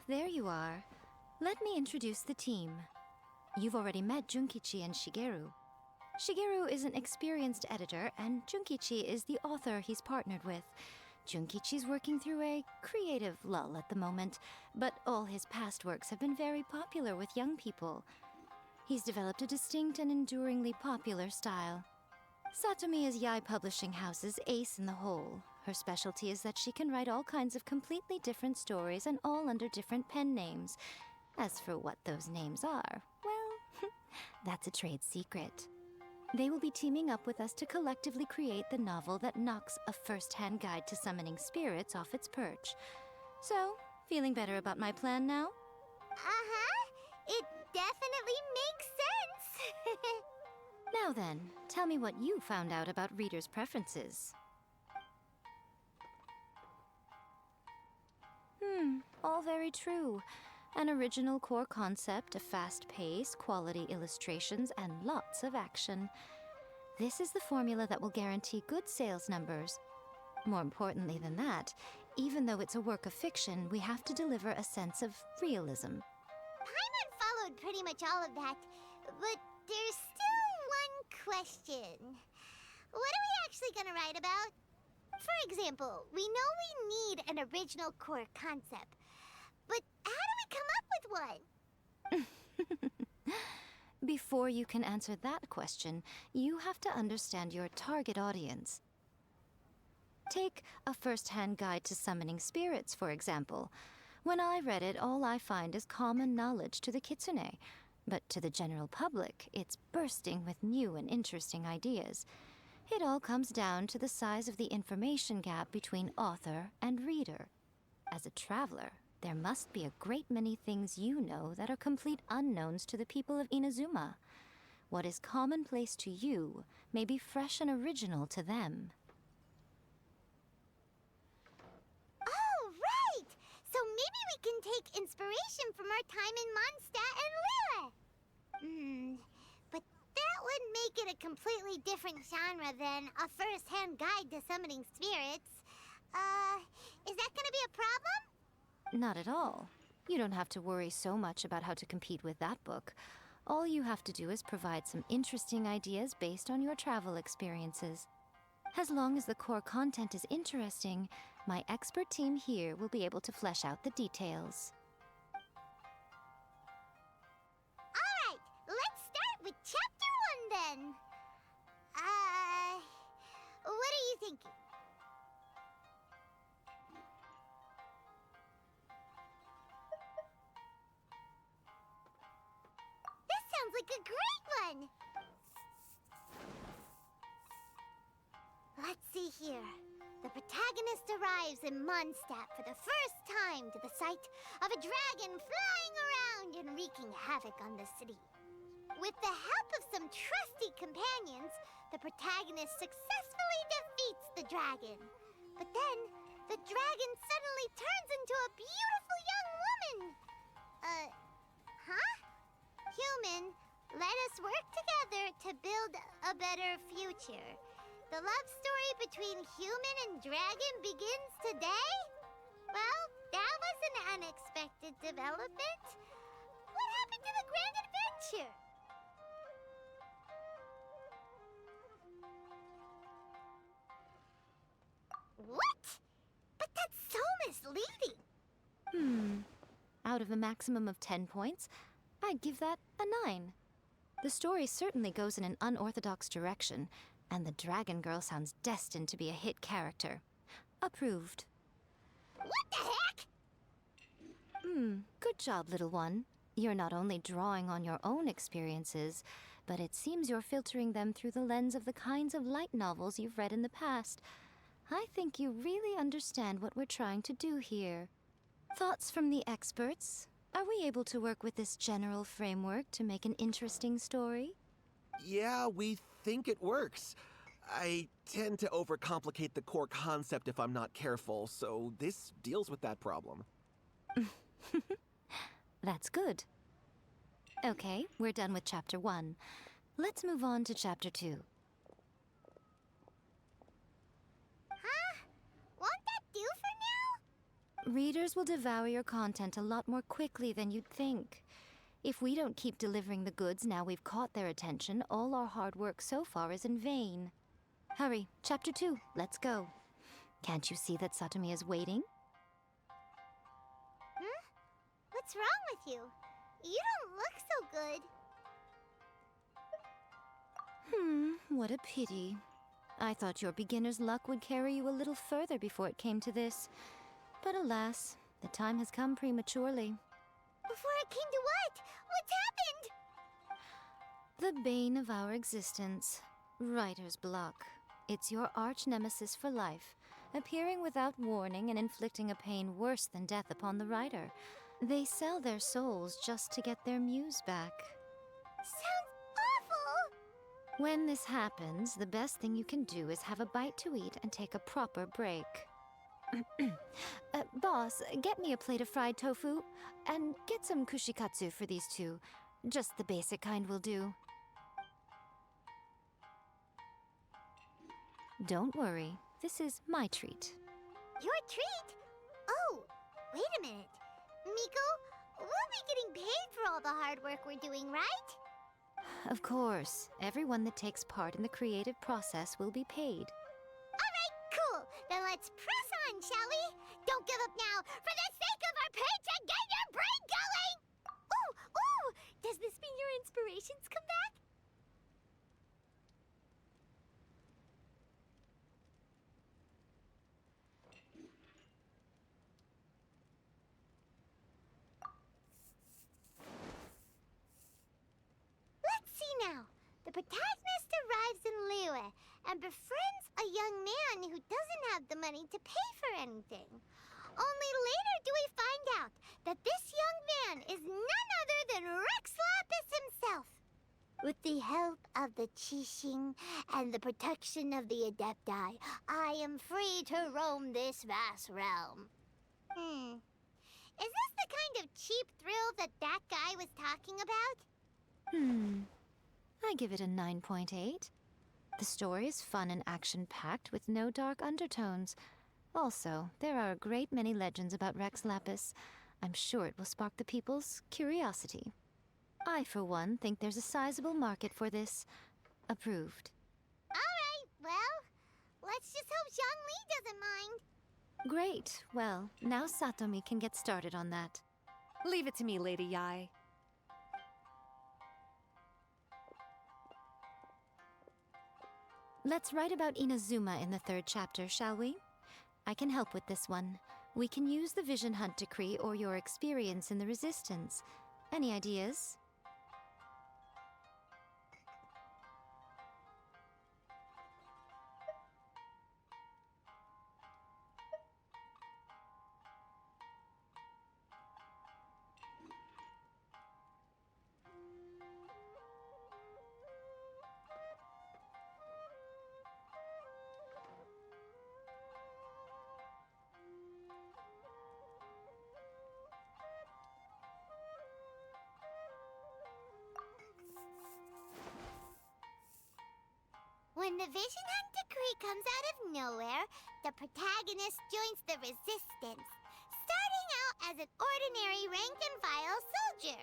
There you are. Let me introduce the team. You've already met Junkichi and Shigeru. Shigeru is an experienced editor, and Junkichi is the author he's partnered with. Junkichi's working through a creative lull at the moment, but all his past works have been very popular with young people. He's developed a distinct and enduringly popular style. Satomi is Yae Publishing House's ace in the hole. Her specialty is that she can write all kinds of completely different stories and all under different pen names. As for what those names are, well, that's a trade secret. They will be teaming up with us to collectively create the novel that knocks a first-hand guide to summoning spirits off its perch. So, feeling better about my plan now? Uh-huh. It definitely makes sense. Now then, tell me what you found out about readers' preferences. All very true. An original core concept, a fast pace, quality illustrations, and lots of action. This is the formula that will guarantee good sales numbers. More importantly than that, even though it's a work of fiction, we have to deliver a sense of realism. Paimon followed pretty much all of that, but there's still one question. What are we actually gonna write about? For example, we know we need an original core concept, but how do we come up with one? Before you can answer that question, you have to understand your target audience. Take a first-hand guide to summoning spirits, for example. When I read it, all I find is common knowledge to the kitsune. But to the general public, it's bursting with new and interesting ideas. It all comes down to the size of the information gap between author and reader. As a traveler, there must be a great many things you know that are complete unknowns to the people of Inazuma. What is commonplace to you may be fresh and original to them. Oh, right! So maybe we can take inspiration from our time in Mondstadt and Liyue. But that would make it a completely different genre than a first-hand guide to summoning spirits. Is that gonna be a problem? Not at all. You don't have to worry so much about how to compete with that book. All you have to do is provide some interesting ideas based on your travel experiences. As long as the core content is interesting, my expert team here will be able to flesh out the details. Alright, let's start with Chapter 1 then. What are you thinking? This sounds like a great one! Let's see here. The protagonist arrives in Mondstadt for the first time to the sight of a dragon flying around and wreaking havoc on the city. With the help of some trusty companions, the protagonist successfully defeats the dragon. But then, the dragon suddenly turns into a beautiful young woman. Huh? Human, let us work together to build a better future. The love story between human and dragon begins today? Well, that was an unexpected development. What happened to the grand adventure? What? But that's so misleading. Out of a maximum of 10 points, I'd give that a 9. The story certainly goes in an unorthodox direction, and the Dragon Girl sounds destined to be a hit character. Approved. What the heck? Good job, little one. You're not only drawing on your own experiences, but it seems you're filtering them through the lens of the kinds of light novels you've read in the past. I think you really understand what we're trying to do here. Thoughts from the experts? Are we able to work with this general framework to make an interesting story? Yeah, we think it works. I tend to overcomplicate the core concept if I'm not careful, so this deals with that problem. That's good. Okay, we're done with Chapter 1. Let's move on to Chapter 2. Won't that do for now? Readers will devour your content a lot more quickly than you'd think. If we don't keep delivering the goods now we've caught their attention, all our hard work so far is in vain. Hurry, Chapter 2, let's go. Can't you see that Satomi is waiting? What's wrong with you? You don't look so good. What a pity. I thought your beginner's luck would carry you a little further before it came to this. But alas, the time has come prematurely. Before it came to what? What's The bane of our existence. Writer's block. It's your arch nemesis for life, appearing without warning and inflicting a pain worse than death upon the writer. They sell their souls just to get their muse back. Sounds awful! When this happens, the best thing you can do is have a bite to eat and take a proper break. Boss, get me a plate of fried tofu, and get some kushikatsu for these two. Just the basic kind will do. Don't worry, this is my treat. Your treat? Oh, wait a minute. Miko, we'll be getting paid for all the hard work we're doing, right? Of course, everyone that takes part in the creative process will be paid. Alright, cool. Then let's press on, shall we? Don't give up now, for the sake of our paycheck, get your brain going! Ooh! Does this mean your inspirations come back? Let's see now. The protagonist arrives in Liyue and befriends a young man who doesn't have the money to pay for anything. Only later do we find out that this young man is none other than Rex Lapis himself. With the help of the Qixing and the protection of the Adepti, I am free to roam this vast realm. Is this the kind of cheap thrill that guy was talking about? I give it a 9.8. The story is fun and action-packed with no dark undertones. Also, there are a great many legends about Rex Lapis. I'm sure it will spark the people's curiosity. I, for one, think there's a sizable market for this. Approved. Alright, well, let's just hope Zhongli doesn't mind. Great. Well, now Satomi can get started on that. Leave it to me, Lady Yae. Let's write about Inazuma in the 3rd chapter, shall we? I can help with this one. We can use the Vision Hunt Decree or your experience in the Resistance. Any ideas? When the Vision Hunt Decree comes out of nowhere, the protagonist joins the Resistance, starting out as an ordinary rank-and-file soldier.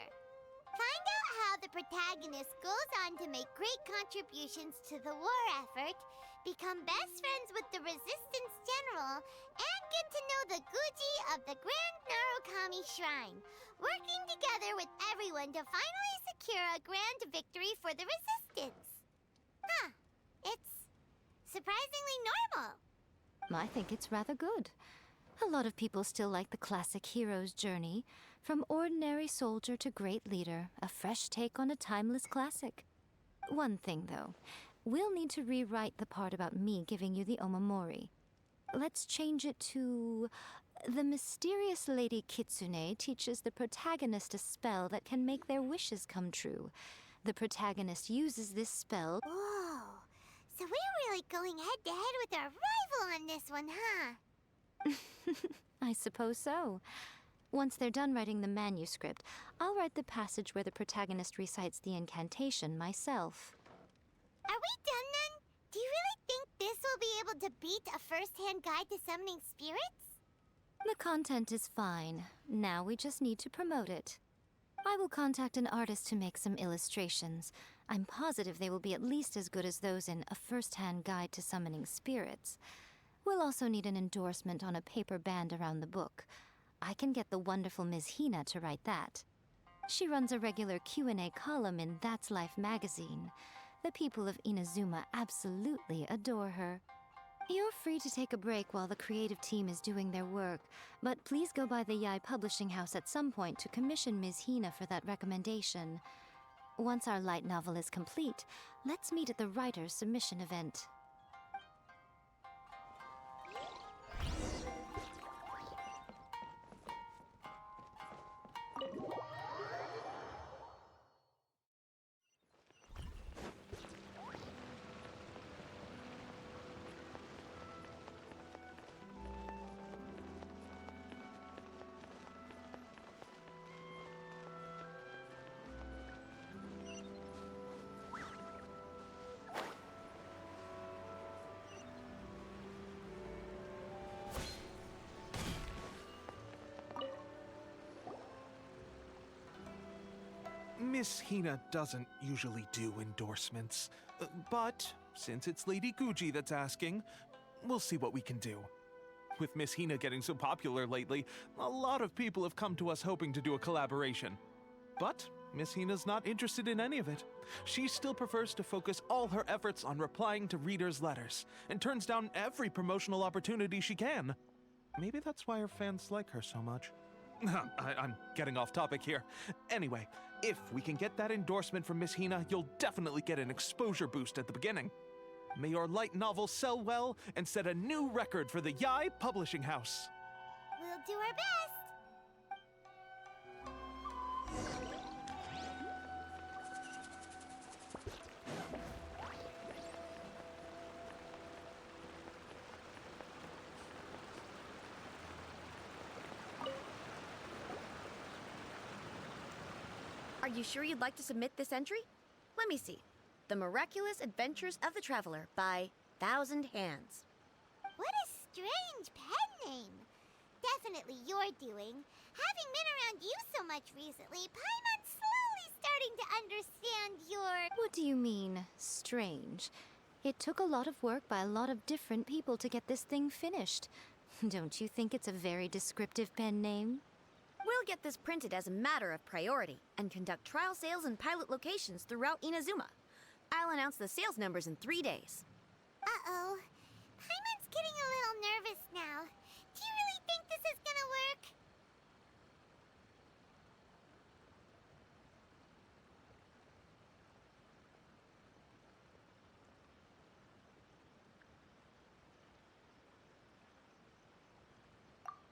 Find out how the protagonist goes on to make great contributions to the war effort, become best friends with the Resistance General, and get to know the Guji of the Grand Narukami Shrine, working together with everyone to finally secure a grand victory for the Resistance. It's surprisingly normal. I think it's rather good. A lot of people still like the classic hero's journey, from ordinary soldier to great leader, a fresh take on a timeless classic. One thing, though, we'll need to rewrite the part about me giving you the omamori. Let's change it to... The mysterious Lady Kitsune teaches the protagonist a spell that can make their wishes come true. The protagonist uses this spell... Whoa. So we're really going head-to-head with our rival on this one, huh? I suppose so. Once they're done writing the manuscript, I'll write the passage where the protagonist recites the incantation myself. Are we done then? Do you really think this will be able to beat a first-hand guide to summoning spirits? The content is fine. Now we just need to promote it. I will contact an artist to make some illustrations. I'm positive they will be at least as good as those in A First-Hand Guide to Summoning Spirits. We'll also need an endorsement on a paper band around the book. I can get the wonderful Ms. Hina to write that. She runs a regular Q&A column in That's Life magazine. The people of Inazuma absolutely adore her. You're free to take a break while the creative team is doing their work, but please go by the Yae Publishing House at some point to commission Ms. Hina for that recommendation. Once our light novel is complete, let's meet at the writer's submission event. Miss Hina doesn't usually do endorsements, but since it's Lady Guji that's asking, we'll see what we can do. With Miss Hina getting so popular lately, a lot of people have come to us hoping to do a collaboration. But Miss Hina's not interested in any of it. She still prefers to focus all her efforts on replying to readers' letters, and turns down every promotional opportunity she can. Maybe that's why her fans like her so much. I'm getting off topic here. Anyway, if we can get that endorsement from Miss Hina, you'll definitely get an exposure boost at the beginning. May your light novel sell well and set a new record for the Yae Publishing House. We'll do our best. Are you sure you'd like to submit this entry? Let me see. The Miraculous Adventures of the Traveler by Thousand Hands. What a strange pen name. Definitely your doing. Having been around you so much recently, Paimon's slowly starting to understand your... What do you mean, strange? It took a lot of work by a lot of different people to get this thing finished. Don't you think it's a very descriptive pen name? We'll get this printed as a matter of priority and conduct trial sales in pilot locations throughout Inazuma. I'll announce the sales numbers in 3 days. Uh-oh. Paimon's getting a little nervous now. Do you really think this is gonna work?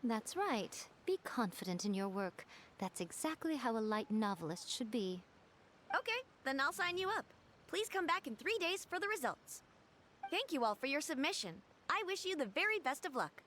That's right. Be confident in your work. That's exactly how a light novelist should be. Okay, then I'll sign you up. Please come back in 3 days for the results. Thank you all for your submission. I wish you the very best of luck.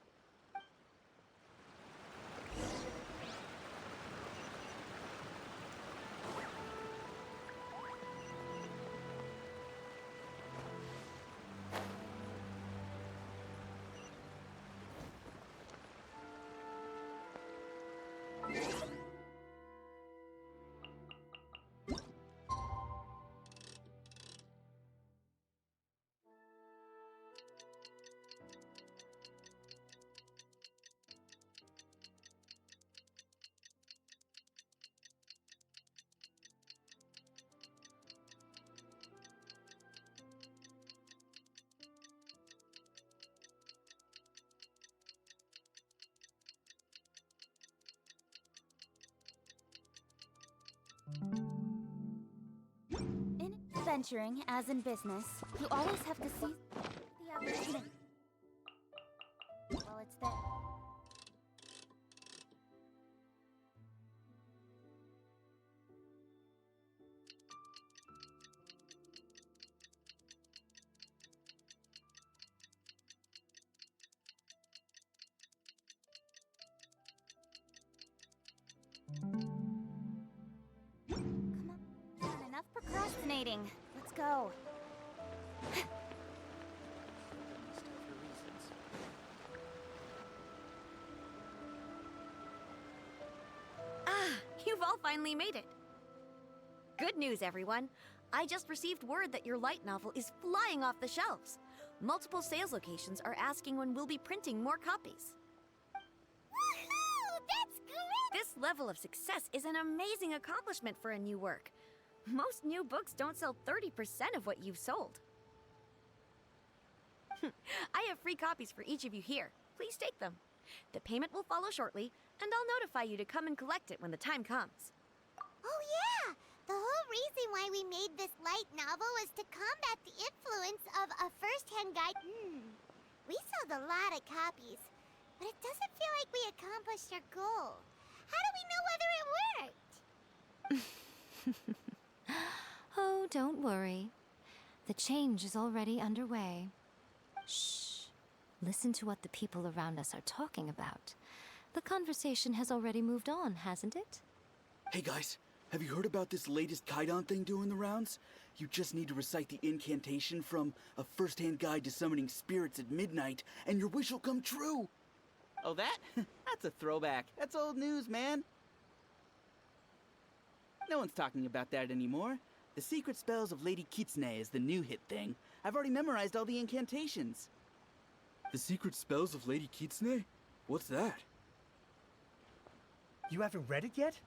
In adventuring, as in business, you always have to seize the opportunity. Well, it's there. Come on, enough procrastinating. Let's go. You've all finally made it. Good news, everyone. I just received word that your light novel is flying off the shelves. Multiple sales locations are asking when we'll be printing more copies. Woohoo! That's great! This level of success is an amazing accomplishment for a new work. Most new books don't sell 30% of what you've sold. I have free copies for each of you here. Please take them. The payment will follow shortly, and I'll notify you to come and collect it when the time comes. Oh yeah! The whole reason why light novel was to combat the influence of a first-hand guide. We sold a lot of copies, but it doesn't feel like we accomplished our goal. How do we know whether it worked? Oh, don't worry. The change is already underway. Shh. Listen to what the people around us are talking about. The conversation has already moved on, hasn't it? Hey guys, have you heard about this latest Kaidan thing doing the rounds? You just need to recite the incantation from A First-Hand Guide to Summoning Spirits at Midnight, and your wish will come true! Oh, that? That's a throwback. That's old news, man. No one's talking about that anymore. The secret spells of Lady Kitsune is the new hit thing. I've already memorized all the incantations. The secret spells of Lady Kitsune? What's that? You haven't read it yet?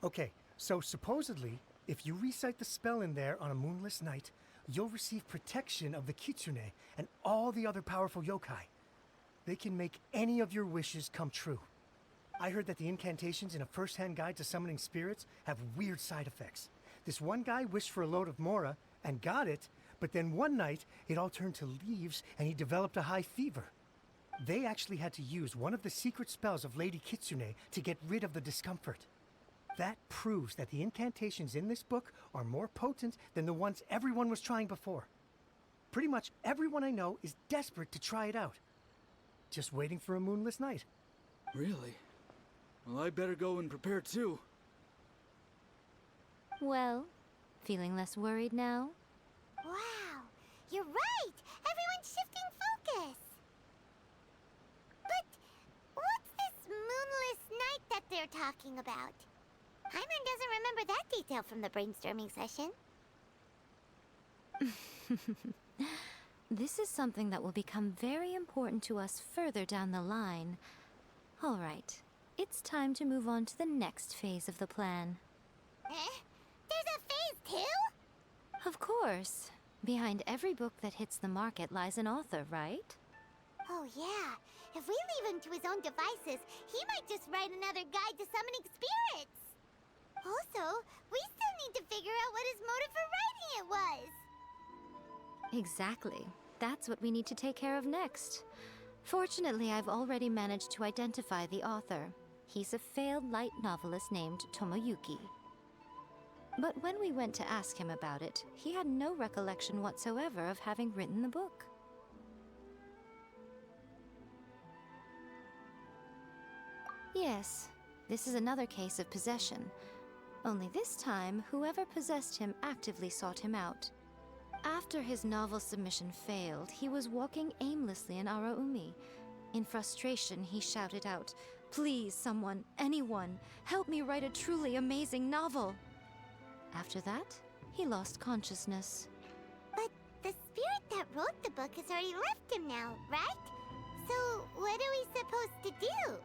Okay, so supposedly, if you recite the spell in there on a moonless night, you'll receive protection of the Kitsune and all the other powerful yokai. They can make any of your wishes come true. I heard that the incantations in A First-Hand Guide to Summoning Spirits have weird side effects. This one guy wished for a load of Mora and got it, but then one night it all turned to leaves and he developed a high fever. They actually had to use one of the secret spells of Lady Kitsune to get rid of the discomfort. That proves that the incantations in this book are more potent than the ones everyone was trying before. Pretty much everyone I know is desperate to try it out. Just waiting for a moonless night. Really? Well, I better go and prepare too. Well, feeling less worried now? Wow, you're right! Everyone's shifting focus! But what's this moonless night that they're talking about? Paimon doesn't remember that detail from the brainstorming session. This is something that will become very important to us further down the line. All right, it's time to move on to the next phase of the plan. There's a phase 2? Of course. Behind every book that hits the market lies an author, right? Oh yeah, if we leave him to his own devices, he might just write another guide to summoning spirits. Also, we still need to figure out what his motive for writing it was. Exactly. That's what we need to take care of next. Fortunately, I've already managed to identify the author. He's a failed light novelist named Tomoyuki. But when we went to ask him about it, he had no recollection whatsoever of having written the book. Yes, this is another case of possession. Only this time, whoever possessed him actively sought him out. After his novel submission failed, he was walking aimlessly in Araumi. In frustration, he shouted out, "Please, someone, anyone, help me write a truly amazing novel!" After that, he lost consciousness. But the spirit that wrote the book has already left him now, right? So what are we supposed to do?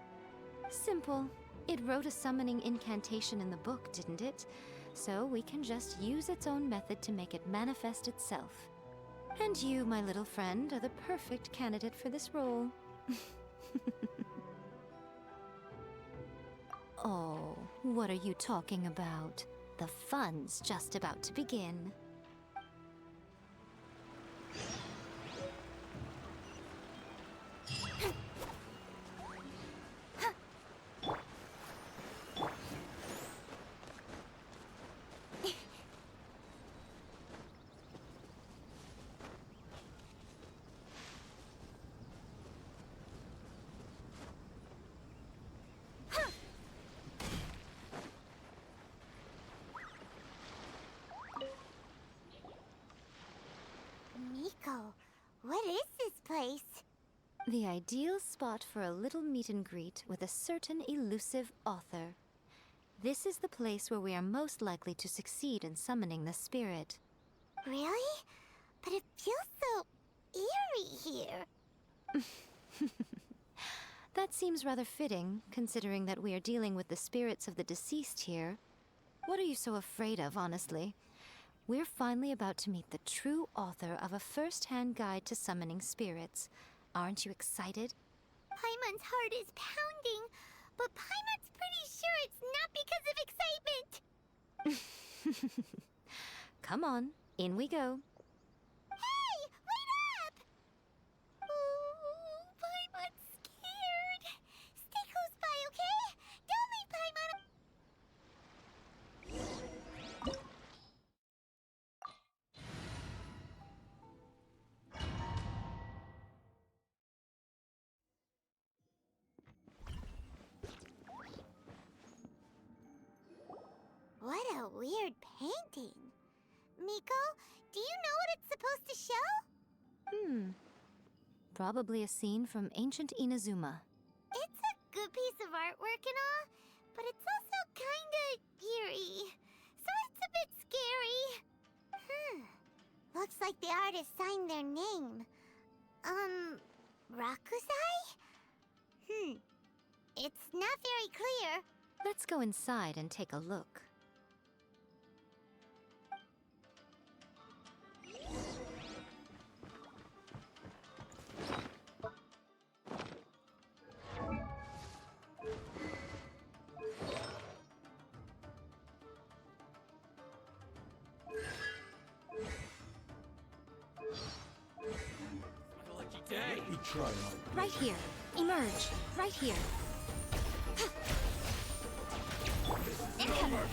Simple. It wrote a summoning incantation in the book, didn't it? So we can just use its own method to make it manifest itself. And you, my little friend, are the perfect candidate for this role. Oh, what are you talking about? The fun's just about to begin. Miko, what is this place? The ideal spot for a little meet and greet with a certain elusive author. This is the place where we are most likely to succeed in summoning the spirit. Really? But it feels so eerie here. That seems rather fitting, considering that we are dealing with the spirits of the deceased here. What are you so afraid of, honestly? We're finally about to meet the true author of A First-Hand Guide to Summoning Spirits. Aren't you excited? Paimon's heart is pounding, but Paimon's pretty sure it's not because of excitement. Come on, In we go. Hey, wait up! Ooh, Paimon's scared. Stay close by, okay? Don't leave Paimon. What a weird painting. Miko, do you know what it's supposed to show? Probably a scene from ancient Inazuma. It's a good piece of artwork and all, but it's also kinda eerie. So it's a bit scary. Looks like the artist signed their name. Rakusai? It's not very clear. Let's go inside and take a look. Right here. Emerge. Right here. Incoming.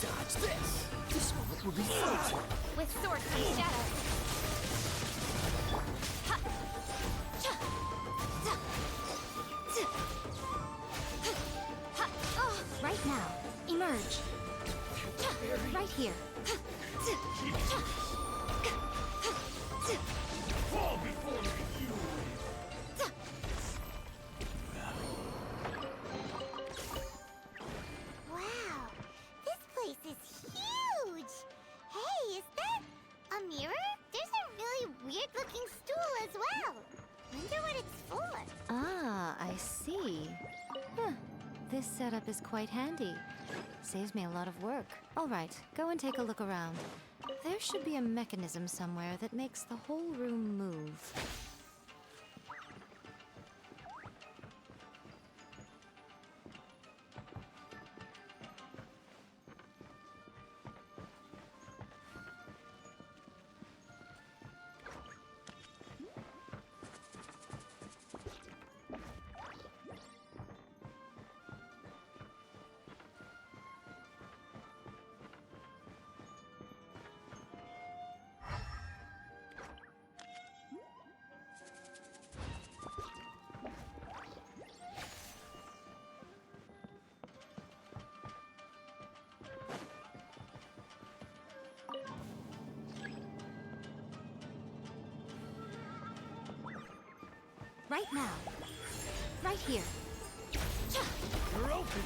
Dodge this! This moment will be frozen! With sword and shadow. Right now. Emerge. Right here. Fall before me, you! Wow, this place is huge. Hey, is that a mirror? There's a really weird-looking stool as well. Wonder what it's for. Ah, I see. Huh. This setup is quite handy. Saves me a lot of work. All right, go and take a look around. There should be a mechanism somewhere that makes the whole room move. Right now. Right here. You're open!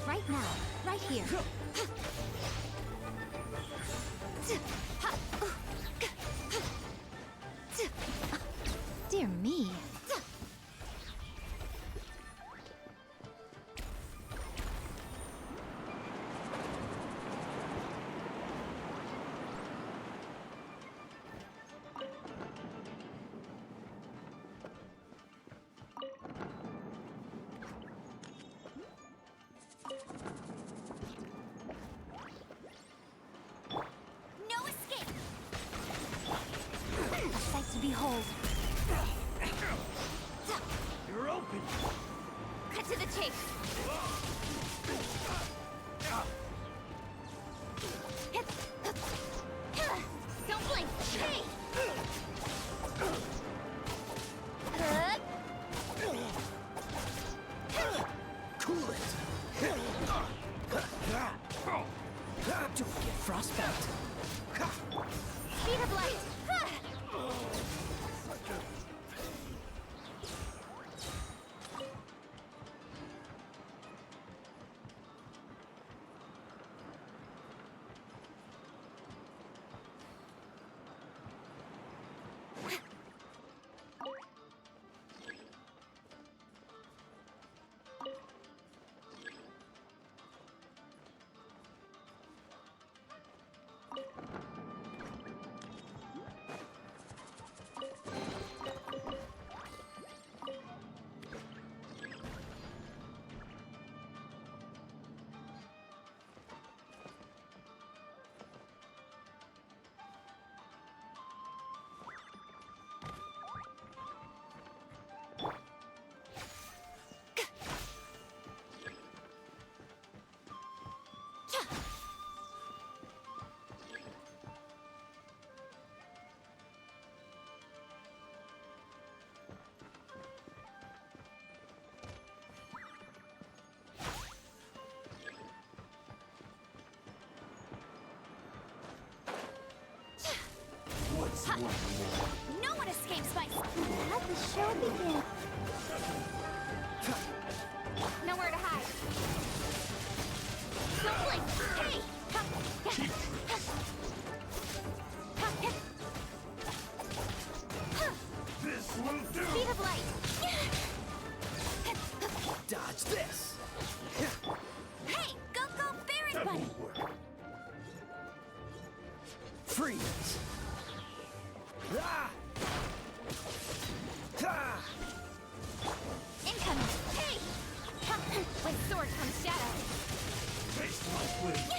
Right now. Right here. Dear me. No escape. A sight to behold. You're open! Cut to the chase. Don't blink. Hey. Cool it! Don't get frostbite! Speed of light. show begins. Nowhere to hide. Don't blink! Hey! This will do! Speed of light! Dodge this! Hey! Go, Fairy Bunny! Freeze! Ah! Ah! Incoming! Hey! With sword comes shadow. Taste my blade!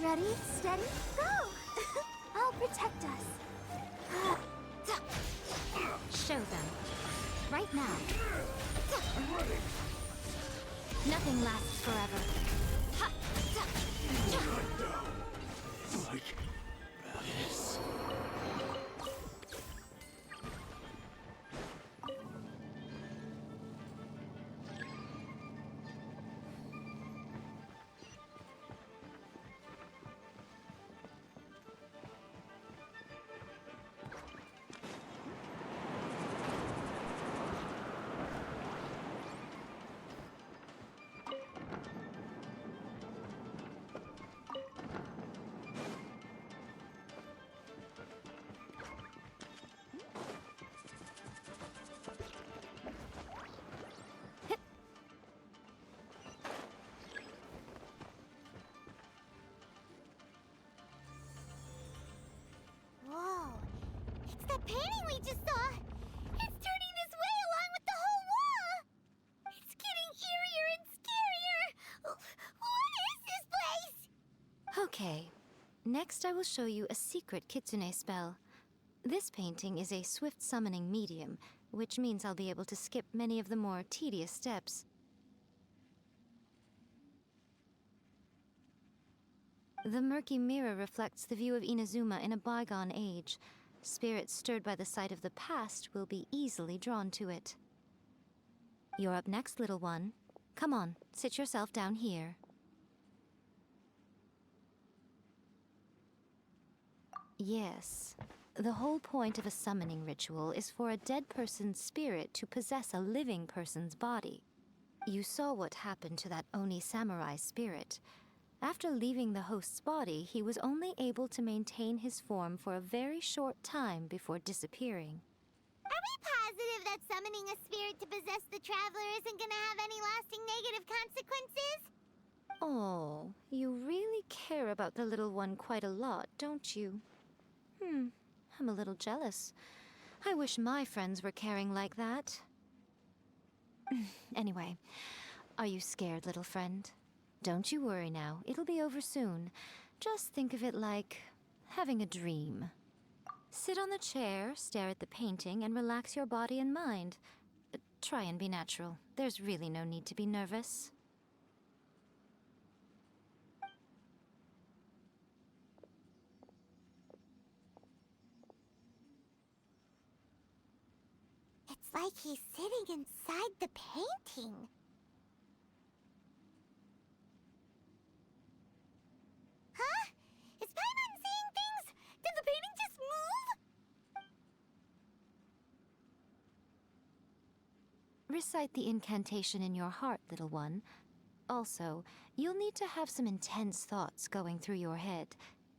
Ready, steady, go! I'll protect us. Show them. Right now. I'm ready! Nothing lasts forever. Right now. Like this. Whoa, it's that painting we just saw! It's turning this way along with the whole wall! It's getting eerier and scarier! What is this place? Okay. Next, I will show you a secret kitsune spell. This painting is a swift summoning medium, which means I'll be able to skip many of the more tedious steps. The murky mirror reflects the view of Inazuma in a bygone age. Spirits stirred by the sight of the past will be easily drawn to it. You're up next, little one. Come on, sit yourself down here. Yes. The whole point of a summoning ritual is for a dead person's spirit to possess a living person's body. You saw what happened to that Oni samurai spirit. After leaving the host's body, he was only able to maintain his form for a very short time before disappearing. Are we positive that summoning a spirit to possess the traveler isn't gonna have any lasting negative consequences? Oh, you really care about the little one quite a lot, don't you? I'm a little jealous. I wish my friends were caring like that. Anyway, are you scared, little friend? Don't you worry now, it'll be over soon. Just think of it like having a dream. Sit on the chair, stare at the painting, and relax your body and mind. Try and be natural. There's really no need to be nervous. It's like he's sitting inside the painting. Huh? Is Paimon seeing things? Did the painting just move? Recite the incantation in your heart, little one. Also, you'll need to have some intense thoughts going through your head.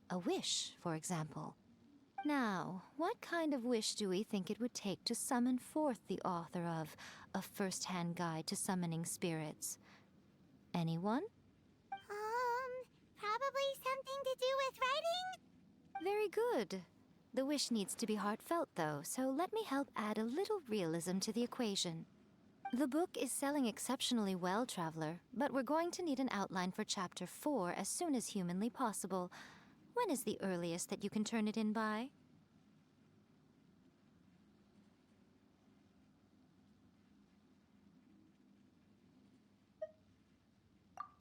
A wish, for example. Now, what kind of wish do we think it would take to summon forth the author of A First-Hand Guide to Summoning Spirits? Anyone? Probably something to do with writing? Very good. The wish needs to be heartfelt, though, so let me help add a little realism to the equation. The book is selling exceptionally well, Traveler, but we're going to need an outline for Chapter 4 as soon as humanly possible. When is the earliest that you can turn it in by?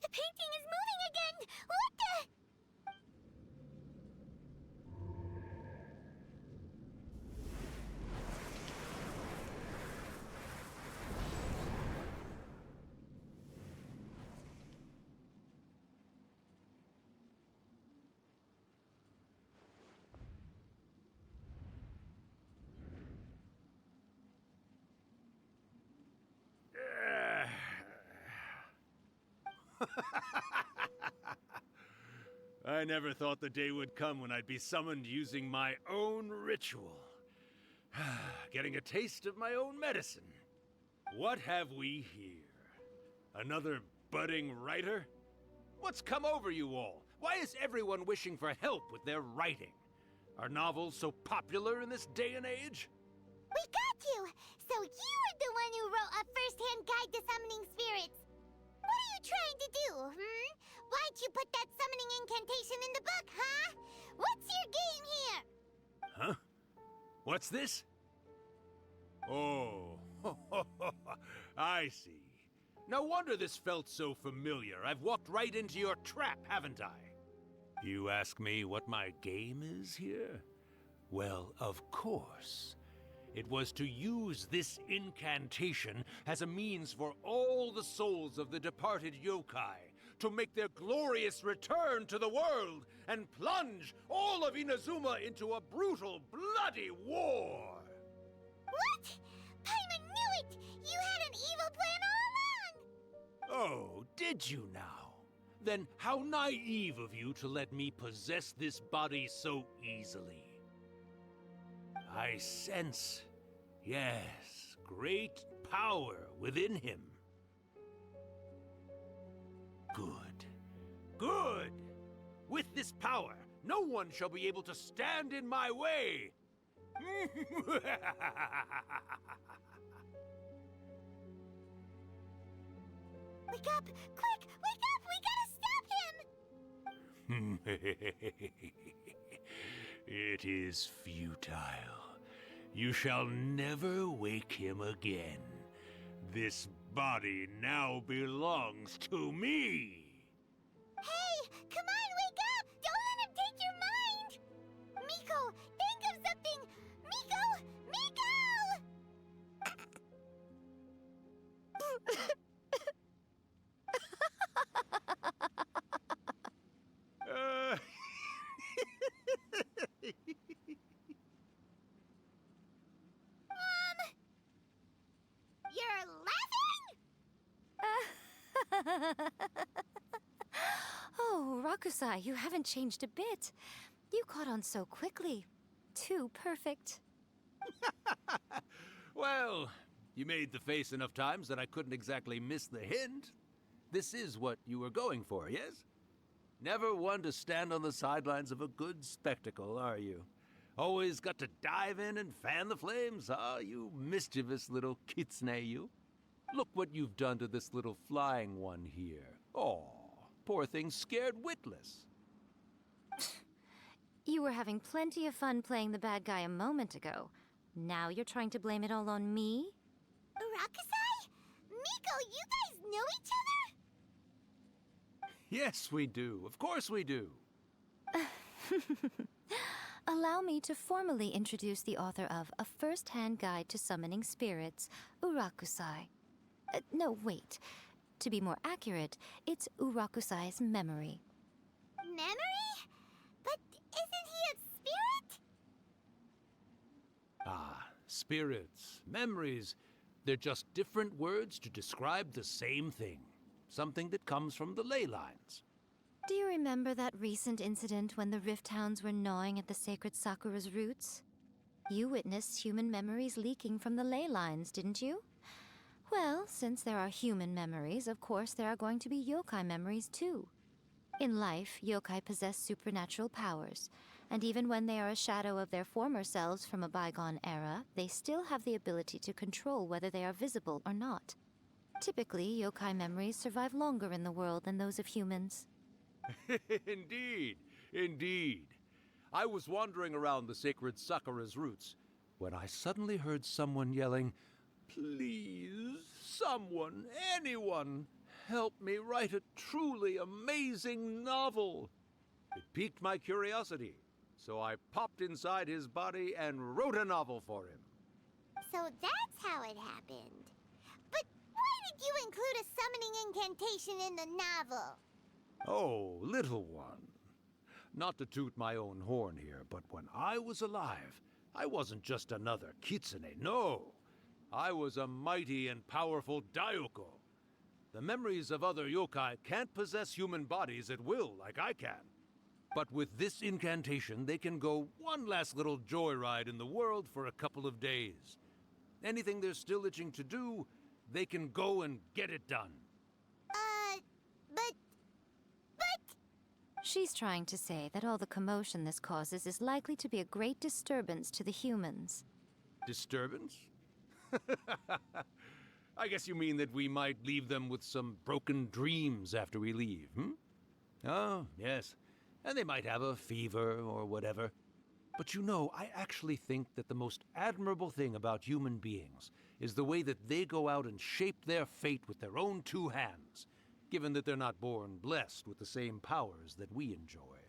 The painting is moving again! What the? I never thought the day would come when I'd be summoned using my own ritual. Getting a taste of my own medicine. What have we here? Another budding writer? What's come over you all? Why is everyone wishing for help with their writing? Are novels so popular in this day and age? We got you! So you were the one who wrote a first-hand guide to summoning spirits. What are you trying to do, Why'd you put that summoning incantation in the book, huh? What's your game here? Huh? What's this? Oh, I see. No wonder this felt so familiar. I've walked right into your trap, haven't I? You ask me what my game is here? Well, of course. It was to use this incantation as a means for all the souls of the departed yokai to make their glorious return to the world and plunge all of Inazuma into a brutal, bloody war! What? Paimon knew it! You had an evil plan all along! Oh, did you now? Then how naive of you to let me possess this body so easily. I sense, yes, great power within him. Good. Good! With this power, no one shall be able to stand in my way! Wake up! Quick! Wake up! We gotta stop him! It is futile. You shall never wake him again. This body now belongs to me! Hey! Come on, wake up! Don't let him take your mind! Miko, think of something! Miko! Miko! You're laughing? Oh, Rakusai, you haven't changed a bit. You caught on so quickly. Too perfect. Well, you made the face enough times that I couldn't exactly miss the hint. This is what you were going for, yes? Never one to stand on the sidelines of a good spectacle, are you? Always got to dive in and fan the flames, huh? You mischievous little kitsune, you. Look what you've done to this little flying one here. Oh, poor thing scared witless. You were having plenty of fun playing the bad guy a moment ago. Now you're trying to blame it all on me? Rakusai? Miko, you guys know each other? Yes, we do. Of course we do. Allow me to formally introduce the author of A First-Hand Guide to Summoning Spirits, Urakusai. No, wait. To be more accurate, it's Urakusai's memory. Memory? But isn't he a spirit? Ah, spirits, memories. They're just different words to describe the same thing. Something that comes from the ley lines. Do you remember that recent incident when the Rift Hounds were gnawing at the sacred Sakura's roots? You witnessed human memories leaking from the ley lines, didn't you? Well, since there are human memories, of course there are going to be yokai memories too. In life, yokai possess supernatural powers, and even when they are a shadow of their former selves from a bygone era, they still have the ability to control whether they are visible or not. Typically, yokai memories survive longer in the world than those of humans. Indeed, indeed. I was wandering around the sacred Sakura's roots when I suddenly heard someone yelling, "Please, someone, anyone, help me write a truly amazing novel." It piqued my curiosity, so I popped inside his body and wrote a novel for him. So that's how it happened. But why did you include a summoning incantation in the novel? Oh, little one. Not to toot my own horn here, but when I was alive, I wasn't just another kitsune, no. I was a mighty and powerful Daiyoko. The memories of other yokai can't possess human bodies at will like I can. But with this incantation, they can go one last little joyride in the world for a couple of days. Anything they're still itching to do, they can go and get it done. But... She's trying to say that all the commotion this causes is likely to be a great disturbance to the humans. Disturbance? I guess you mean that we might leave them with some broken dreams after we leave, hmm? Oh, yes. And they might have a fever or whatever. But you know, I actually think that the most admirable thing about human beings is the way that they go out and shape their fate with their own two hands, given that they're not born blessed with the same powers that we enjoy.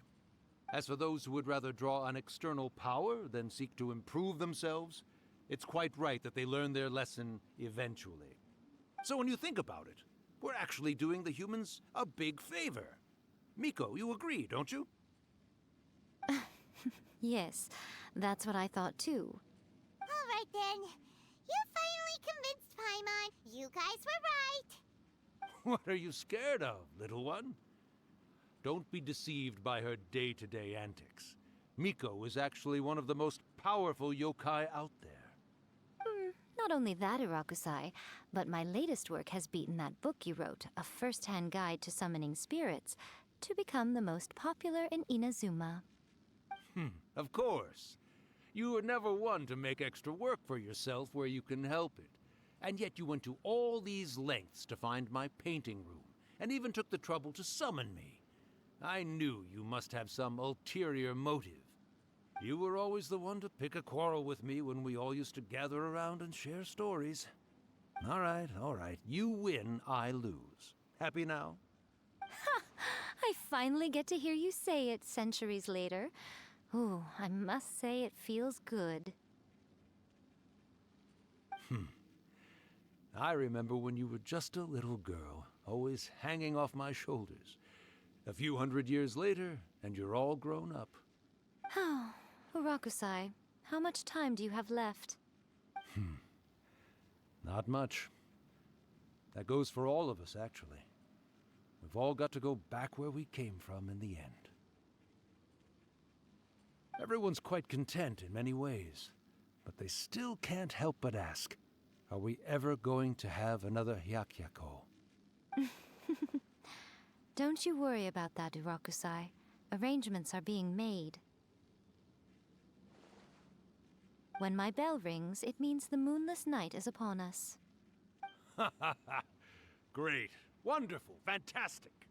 As for those who would rather draw on external power than seek to improve themselves, it's quite right that they learn their lesson eventually. So when you think about it, we're actually doing the humans a big favor. Miko, you agree, don't you? Yes, that's what I thought too. All right then. You finally convinced Paimon. You guys were right. What are you scared of, little one? Don't be deceived by her day-to-day antics. Miko is actually one of the most powerful yokai out there. Not only that, Irakusai, but my latest work has beaten that book you wrote, A First-Hand Guide to Summoning Spirits, to become the most popular in Inazuma. Of course. You were never one to make extra work for yourself where you can help it. And yet you went to all these lengths to find my painting room, and even took the trouble to summon me. I knew you must have some ulterior motive. You were always the one to pick a quarrel with me when we all used to gather around and share stories. All right. You win, I lose. Happy now? Ha! I finally get to hear you say it centuries later. Ooh, I must say it feels good. I remember when you were just a little girl, always hanging off my shoulders. A few hundred years later, and you're all grown up. Oh, Urakusai, how much time do you have left? Not much. That goes for all of us, actually. We've all got to go back where we came from in the end. Everyone's quite content in many ways, but they still can't help but ask, are we ever going to have another Hyakyako? Don't you worry about that, Urakusai. Arrangements are being made. When my bell rings, it means the moonless night is upon us. Great. Wonderful. Fantastic.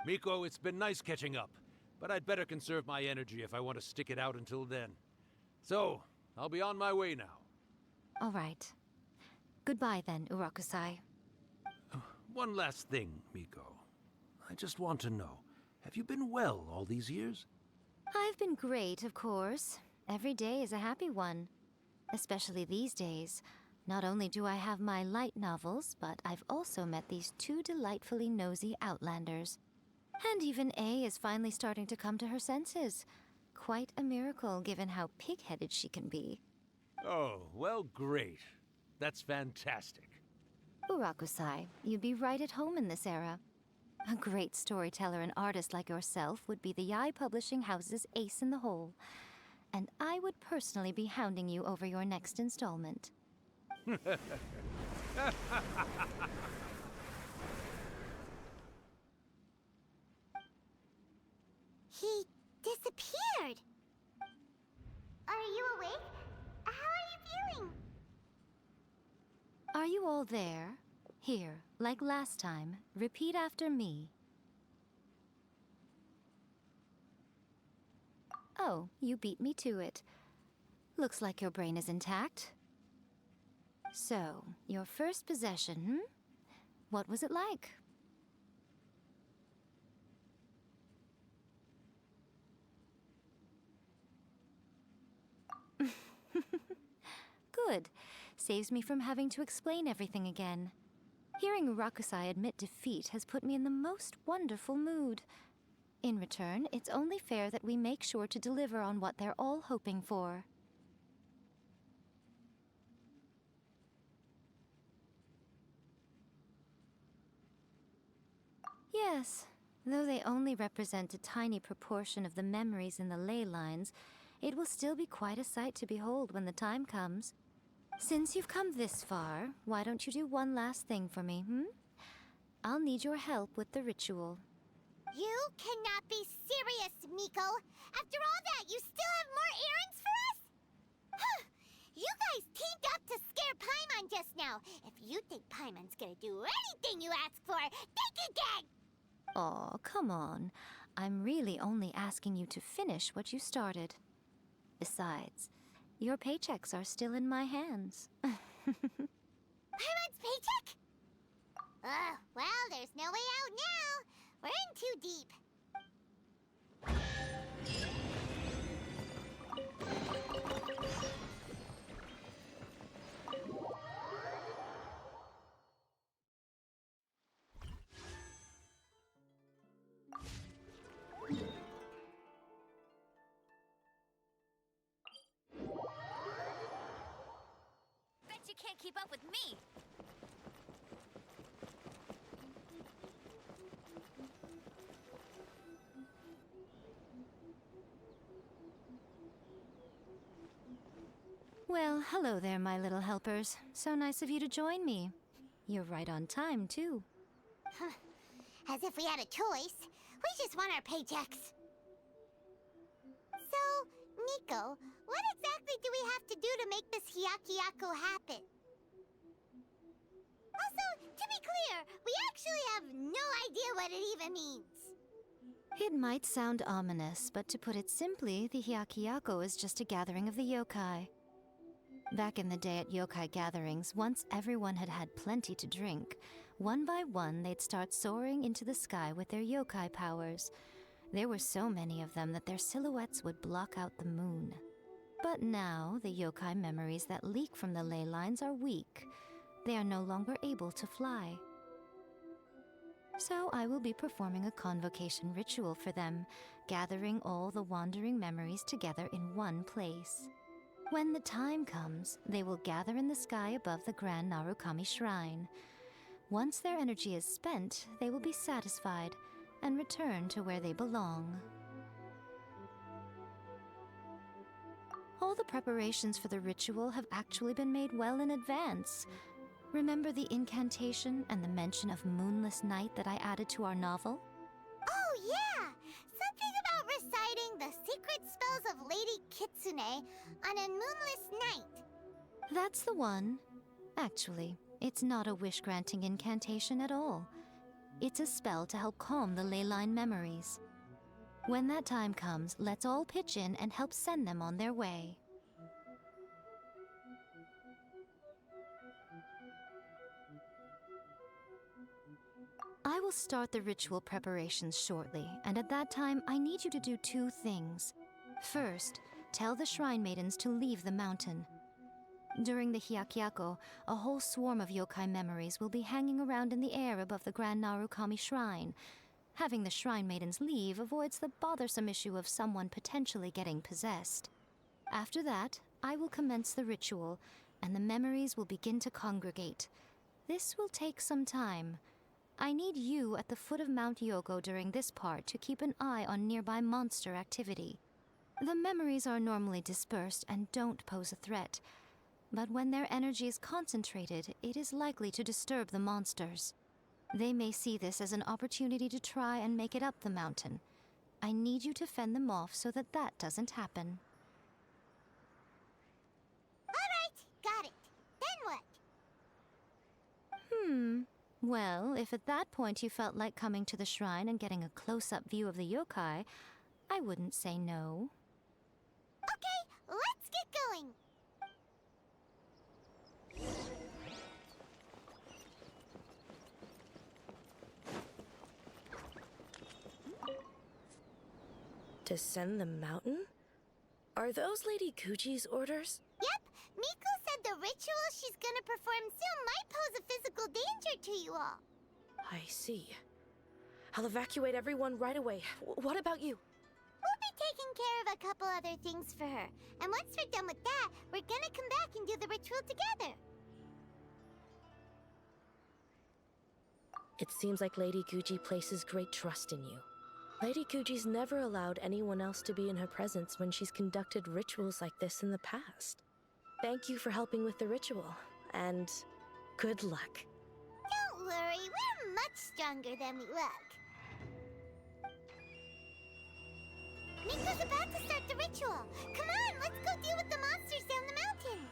Miko, it's been nice catching up, but I'd better conserve my energy if I want to stick it out until then. So, I'll be on my way now. All right. Goodbye then, Urakusai. One last thing, Miko. I just want to know, have you been well all these years? I've been great, of course. Every day is a happy one. Especially these days. Not only do I have my light novels, but I've also met these two delightfully nosy outlanders. And even A is finally starting to come to her senses. Quite a miracle, given how pig-headed she can be. Oh, well, great. That's fantastic. Urakusai, you'd be right at home in this era. A great storyteller and artist like yourself would be the Yae Publishing House's ace in the hole. And I would personally be hounding you over your next installment. He disappeared. Are you awake? How are you feeling? Are you all there? Here, like last time, repeat after me. Oh, you beat me to it. Looks like your brain is intact. So, your first possession, What was it like? Good. Saves me from having to explain everything again. Hearing Rakusai admit defeat has put me in the most wonderful mood. In return, it's only fair that we make sure to deliver on what they're all hoping for. Yes, Though they only represent a tiny proportion of the memories in the ley lines, it will still be quite a sight to behold when the time comes. Since you've come this far, why don't you do one last thing for me, I'll need your help with the ritual. You cannot be serious, Miko! After all that, you still have more errands for us? Huh. You guys teamed up to scare Paimon just now. If you think Paimon's gonna do anything you ask for, think again! Aw, come on. I'm really only asking you to finish what you started. Besides, your paychecks are still in my hands. Paimon's paycheck? Well, there's no way out now. We're in too deep. Bet you can't keep up with me! Well, hello there, my little helpers. So nice of you to join me. You're right on time, too. As if we had a choice. We just want our paychecks. So, Miko, what exactly do we have to do to make this Hyakuyaku happen? Also, to be clear, we actually have no idea what it even means. It might sound ominous, but to put it simply, the Hyakuyaku is just a gathering of the yokai. Back in the day at yokai gatherings, once everyone had had plenty to drink, one by one they'd start soaring into the sky with their yokai powers. There were so many of them that their silhouettes would block out the moon. But now, the yokai memories that leak from the ley lines are weak. They are no longer able to fly. So I will be performing a convocation ritual for them, gathering all the wandering memories together in one place. When the time comes, they will gather in the sky above the Grand Narukami Shrine. Once their energy is spent, they will be satisfied and return to where they belong. All the preparations for the ritual have actually been made well in advance. Remember the incantation and the mention of moonless night that I added to our novel? Oh, yeah! Something about reciting the secret spells of Lady Kitsune on a moonless night. That's the one. Actually, it's not a wish-granting incantation at all. It's a spell to help calm the ley line memories. When that time comes, let's all pitch in and help send them on their way. I will start the ritual preparations shortly, and at that time, I need you to do two things. First, tell the Shrine Maidens to leave the mountain. During the Hyakuyaku, a whole swarm of yokai memories will be hanging around in the air above the Grand Narukami Shrine. Having the Shrine Maidens leave avoids the bothersome issue of someone potentially getting possessed. After that, I will commence the ritual, and the memories will begin to congregate. This will take some time. I need you at the foot of Mount Yogo during this part to keep an eye on nearby monster activity. The memories are normally dispersed and don't pose a threat, but when their energy is concentrated, it is likely to disturb the monsters. They may see this as an opportunity to try and make it up the mountain. I need you to fend them off so that that doesn't happen. Alright, got it. Then what? Well, if at that point you felt like coming to the shrine and getting a close-up view of the yokai, I wouldn't say no. Okay, let's get going. Descend the mountain? Are those Lady Kuji's orders? Yep, Miko said the ritual she's gonna perform soon might pose a physical danger to you all. I see. I'll evacuate everyone right away. What about you? We'll be taking care of a couple other things for her. And once we're done with that, we're gonna come back and do the ritual together. It seems like Lady Guji places great trust in you. Lady Guji's never allowed anyone else to be in her presence when she's conducted rituals like this in the past. Thank you for helping with the ritual, and good luck. Don't worry, we're much stronger than we look. Miko's about to start the ritual. Come on, let's go deal with the monsters down the mountain.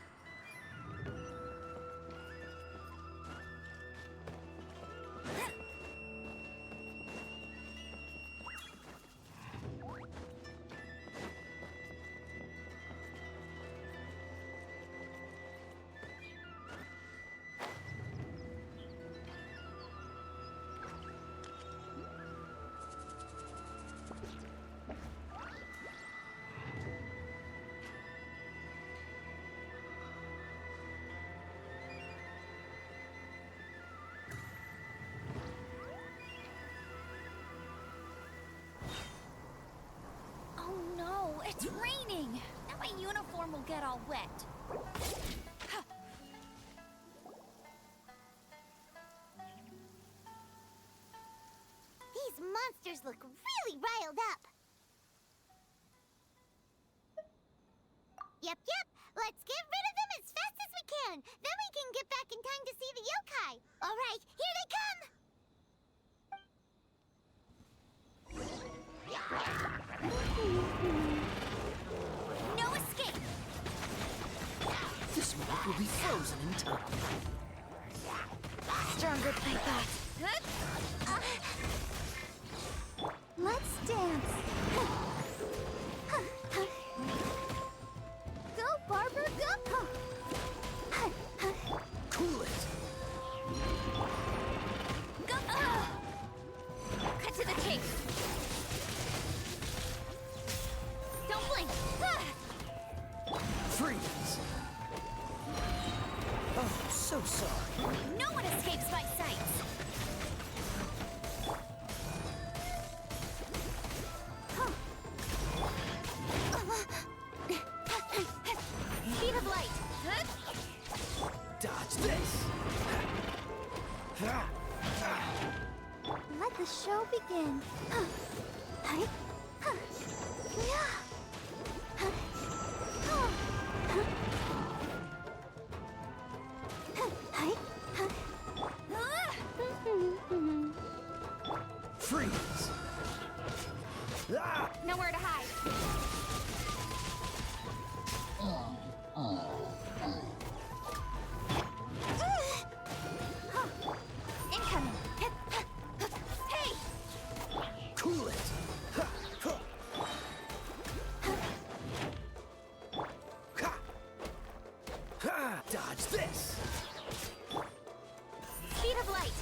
Oh no, it's raining! Now my uniform will get all wet. These monsters look really riled up. Yep. Let's get rid of them as fast as we can. Then we can get back in time to see the yokai. All right, here they come. No escape! This one will be frozen in time. Stronger than I thought. Let's dance. Go, Barber, go! Cool it. Go! Cut to the chase. Don't blink. Freeze. Oh, so sorry. No one escapes my sight. Speed of light. Dodge this. Let the show begin. Freeze. Nowhere to hide. Incoming. Hey! Cool it. Dodge this. Speed of light.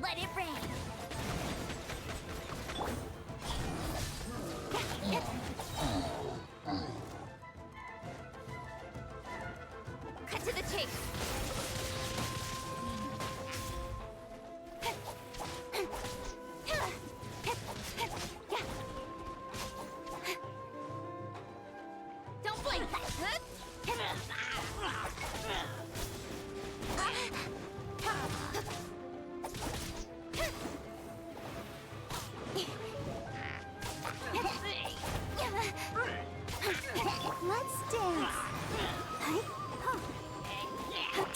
Let it rain. Cut to the chase. Don't blink. Let's dance.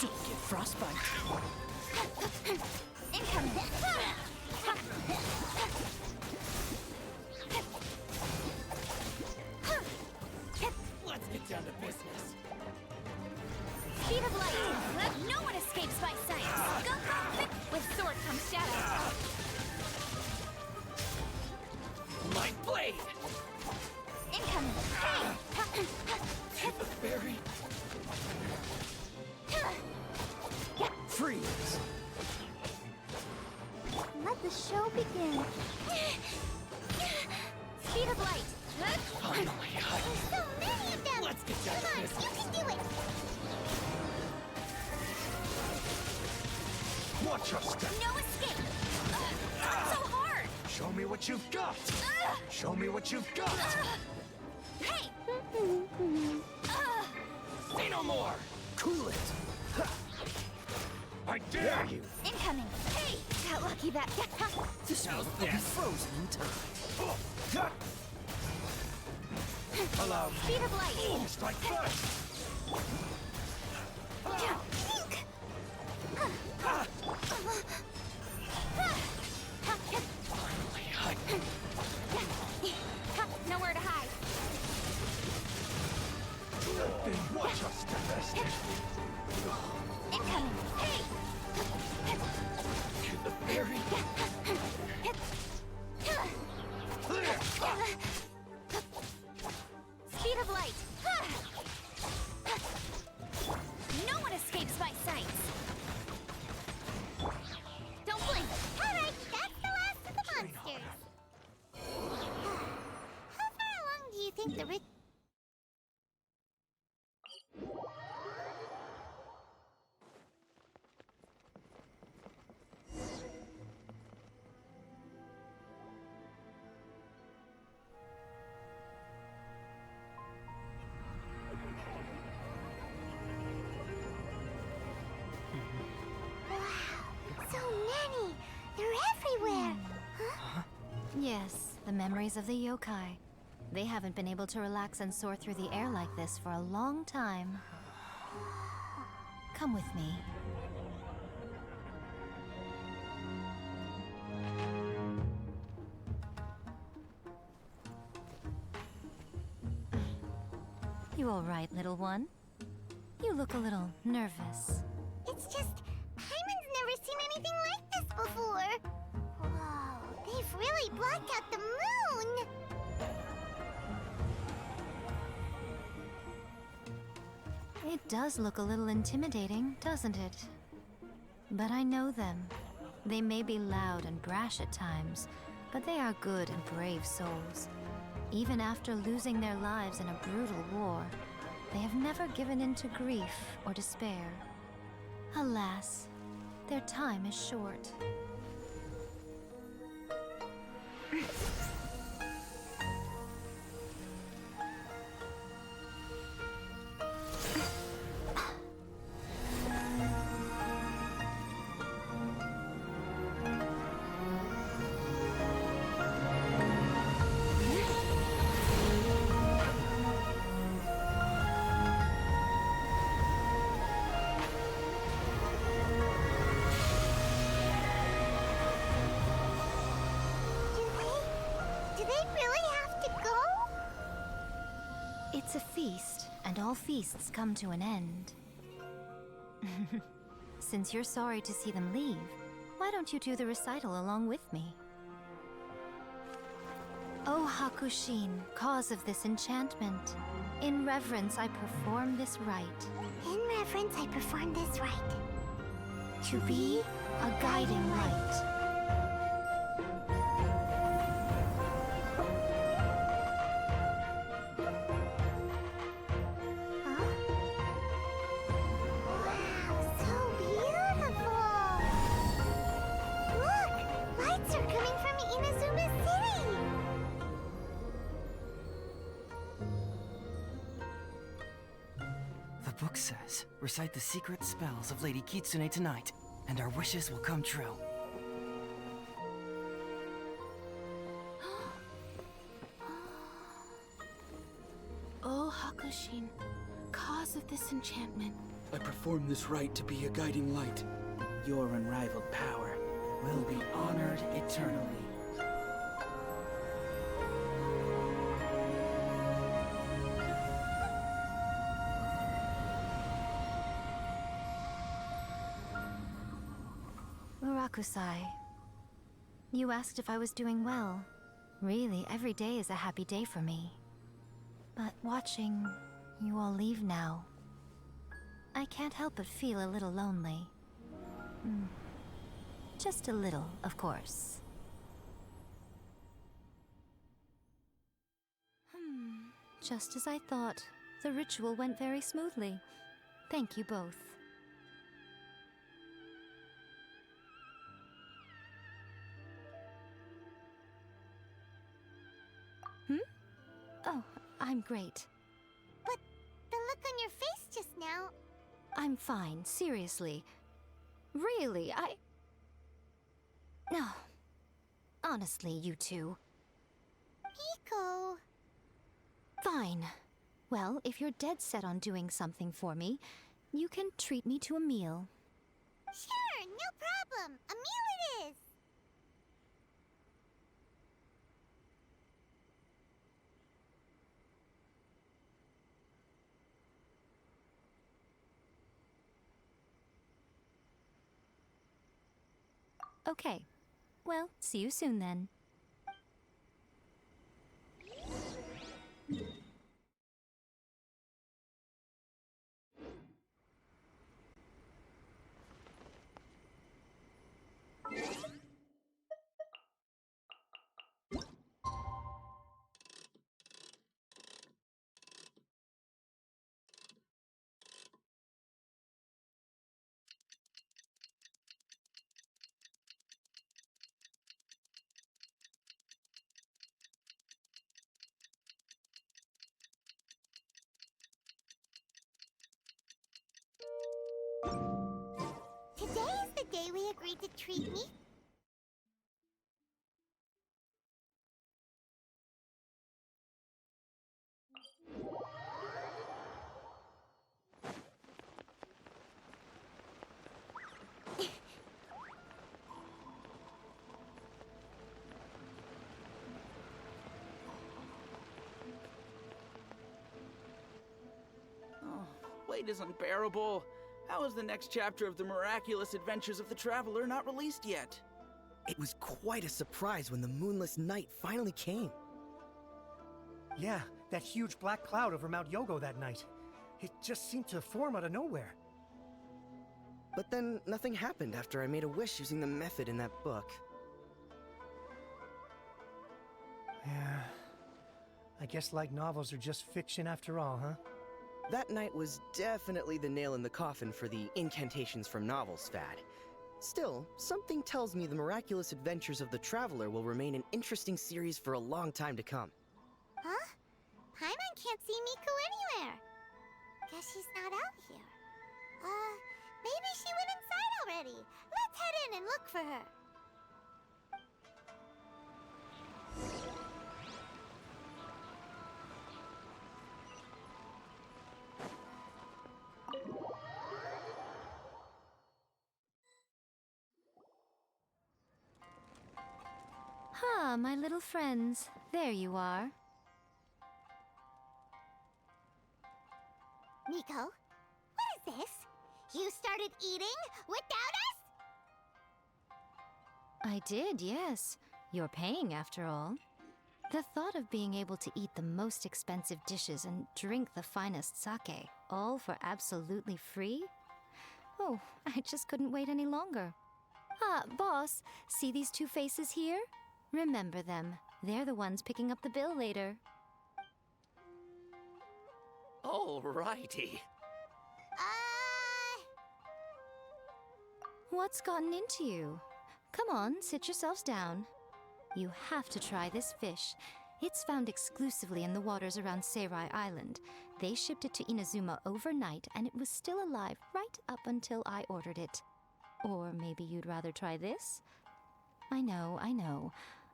Don't get frostbite. Incoming. Let's get down to business. Speed of light. No one escapes my sight. Go, go, with sword comes shadow. My blade. Incoming. Hey. Berry. Freeze. Let the show begin. Speed of light. Finally. There's so many of them. Let's get down Come to on, business. you can do it. Watch your step. No escape. Not so hard. Show me what you've got. Show me what you've got. Hey. Say no more! Cool it! I dare you! Incoming! Hey! Got lucky that... This will be frozen in time. Allow me. Speed of light! Strike first! Nowhere to hide. Then watch us divest it. Incoming! Hey! To the very... Speed of light! No one escapes my sights! Don't blink! Alright, that's the last of the monsters. How far along do you think the rich... So many! They're everywhere! Huh? Yes, the memories of the yokai. They haven't been able to relax and soar through the air like this for a long time. Come with me. You all right, little one? You look a little nervous. It's just, Hyman's never seen anything like this before. Whoa, they've really blocked out the moon! It does look a little intimidating, doesn't it? But I know them. They may be loud and brash at times, but they are good and brave souls. Even after losing their lives in a brutal war, they have never given in to grief or despair. Alas, their time is short. Do they really have to go? It's a feast, and all feasts come to an end. Since you're sorry to see them leave, why don't you do the recital along with me? O Hakushin, cause of this enchantment, in reverence I perform this rite. In reverence, I perform this rite. To be a guiding light. Wow, so beautiful! Look! Lights are coming from Inazuma City! The book says, recite the secret spells of Lady Kitsune tonight, and our wishes will come true. O Hakushin, cause of this enchantment. I perform this rite to be a guiding light. Your unrivaled power Will be honored eternally. Murakusai, you asked if I was doing well. Really, every day is a happy day for me. But watching you all leave now, I can't help but feel a little lonely. Just a little, of course. Just as I thought, the ritual went very smoothly. Thank you both. Oh, I'm great. But the look on your face just now? I'm fine, seriously. Really, No. Honestly, you two. Miko... Fine. Well, if you're dead set on doing something for me, you can treat me to a meal. Sure, no problem. A meal it is. Okay. Well, see you soon then. Today is the day we agreed to treat me. Wait is unbearable. How is the next chapter of the miraculous adventures of the Traveler not released yet? It was quite a surprise when the moonless night finally came. Yeah, that huge black cloud over Mount Yogo that night. It just seemed to form out of nowhere. But then nothing happened after I made a wish using the method in that book. Yeah. I guess light novels are just fiction after all, huh? That night was definitely the nail in the coffin for the incantations from novels fad. Still, something tells me the miraculous adventures of the Traveler will remain an interesting series for a long time to come. Huh? Paimon can't see Miko anywhere. Guess she's not out here. Maybe she went inside already. Let's head in and look for her. Ah, my little friends. There you are. Miko, what is this? You started eating without us? I did, yes. You're paying, after all. The thought of being able to eat the most expensive dishes and drink the finest sake, all for absolutely free? Oh, I just couldn't wait any longer. Ah, boss, see these two faces here? Remember them. They're the ones picking up the bill later. Alrighty. What's gotten into you? Come on, sit yourselves down. You have to try this fish. It's found exclusively in the waters around Seirai Island. They shipped it to Inazuma overnight, and it was still alive right up until I ordered it. Or maybe you'd rather try this? I know.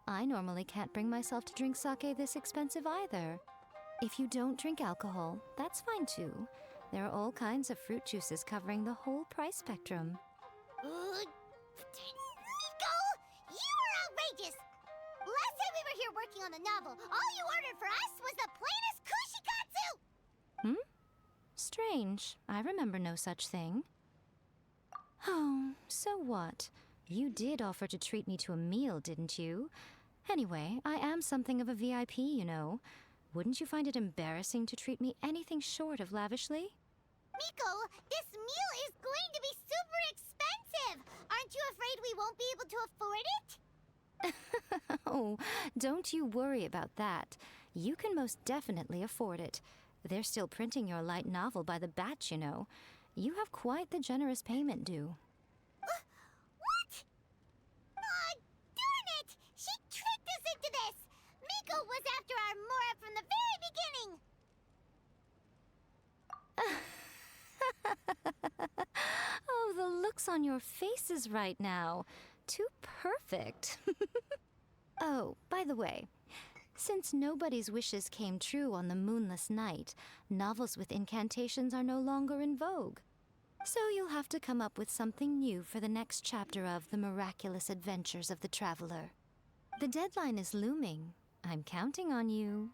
I normally can't bring myself to drink sake this expensive either. If you don't drink alcohol, that's fine too. There are all kinds of fruit juices covering the whole price spectrum. Miko! You are outrageous! Last time we were here working on the novel, all you ordered for us was the plainest kushikatsu! Strange. I remember no such thing. Oh, so what? You did offer to treat me to a meal, didn't you? Anyway, I am something of a VIP, you know. Wouldn't you find it embarrassing to treat me anything short of lavishly? Miko, this meal is going to be super expensive! Aren't you afraid we won't be able to afford it? Oh, don't you worry about that. You can most definitely afford it. They're still printing your light novel by the batch, you know. You have quite the generous payment due. What? Aw, darn it! She tricked us into this! Miko was after our Mora from the very beginning! on your faces right now. Too perfect. Oh, by the way, since nobody's wishes came true on the moonless night, novels with incantations are no longer in vogue. So you'll have to come up with something new for the next chapter of The Miraculous Adventures of the Traveler. The deadline is looming. I'm counting on you.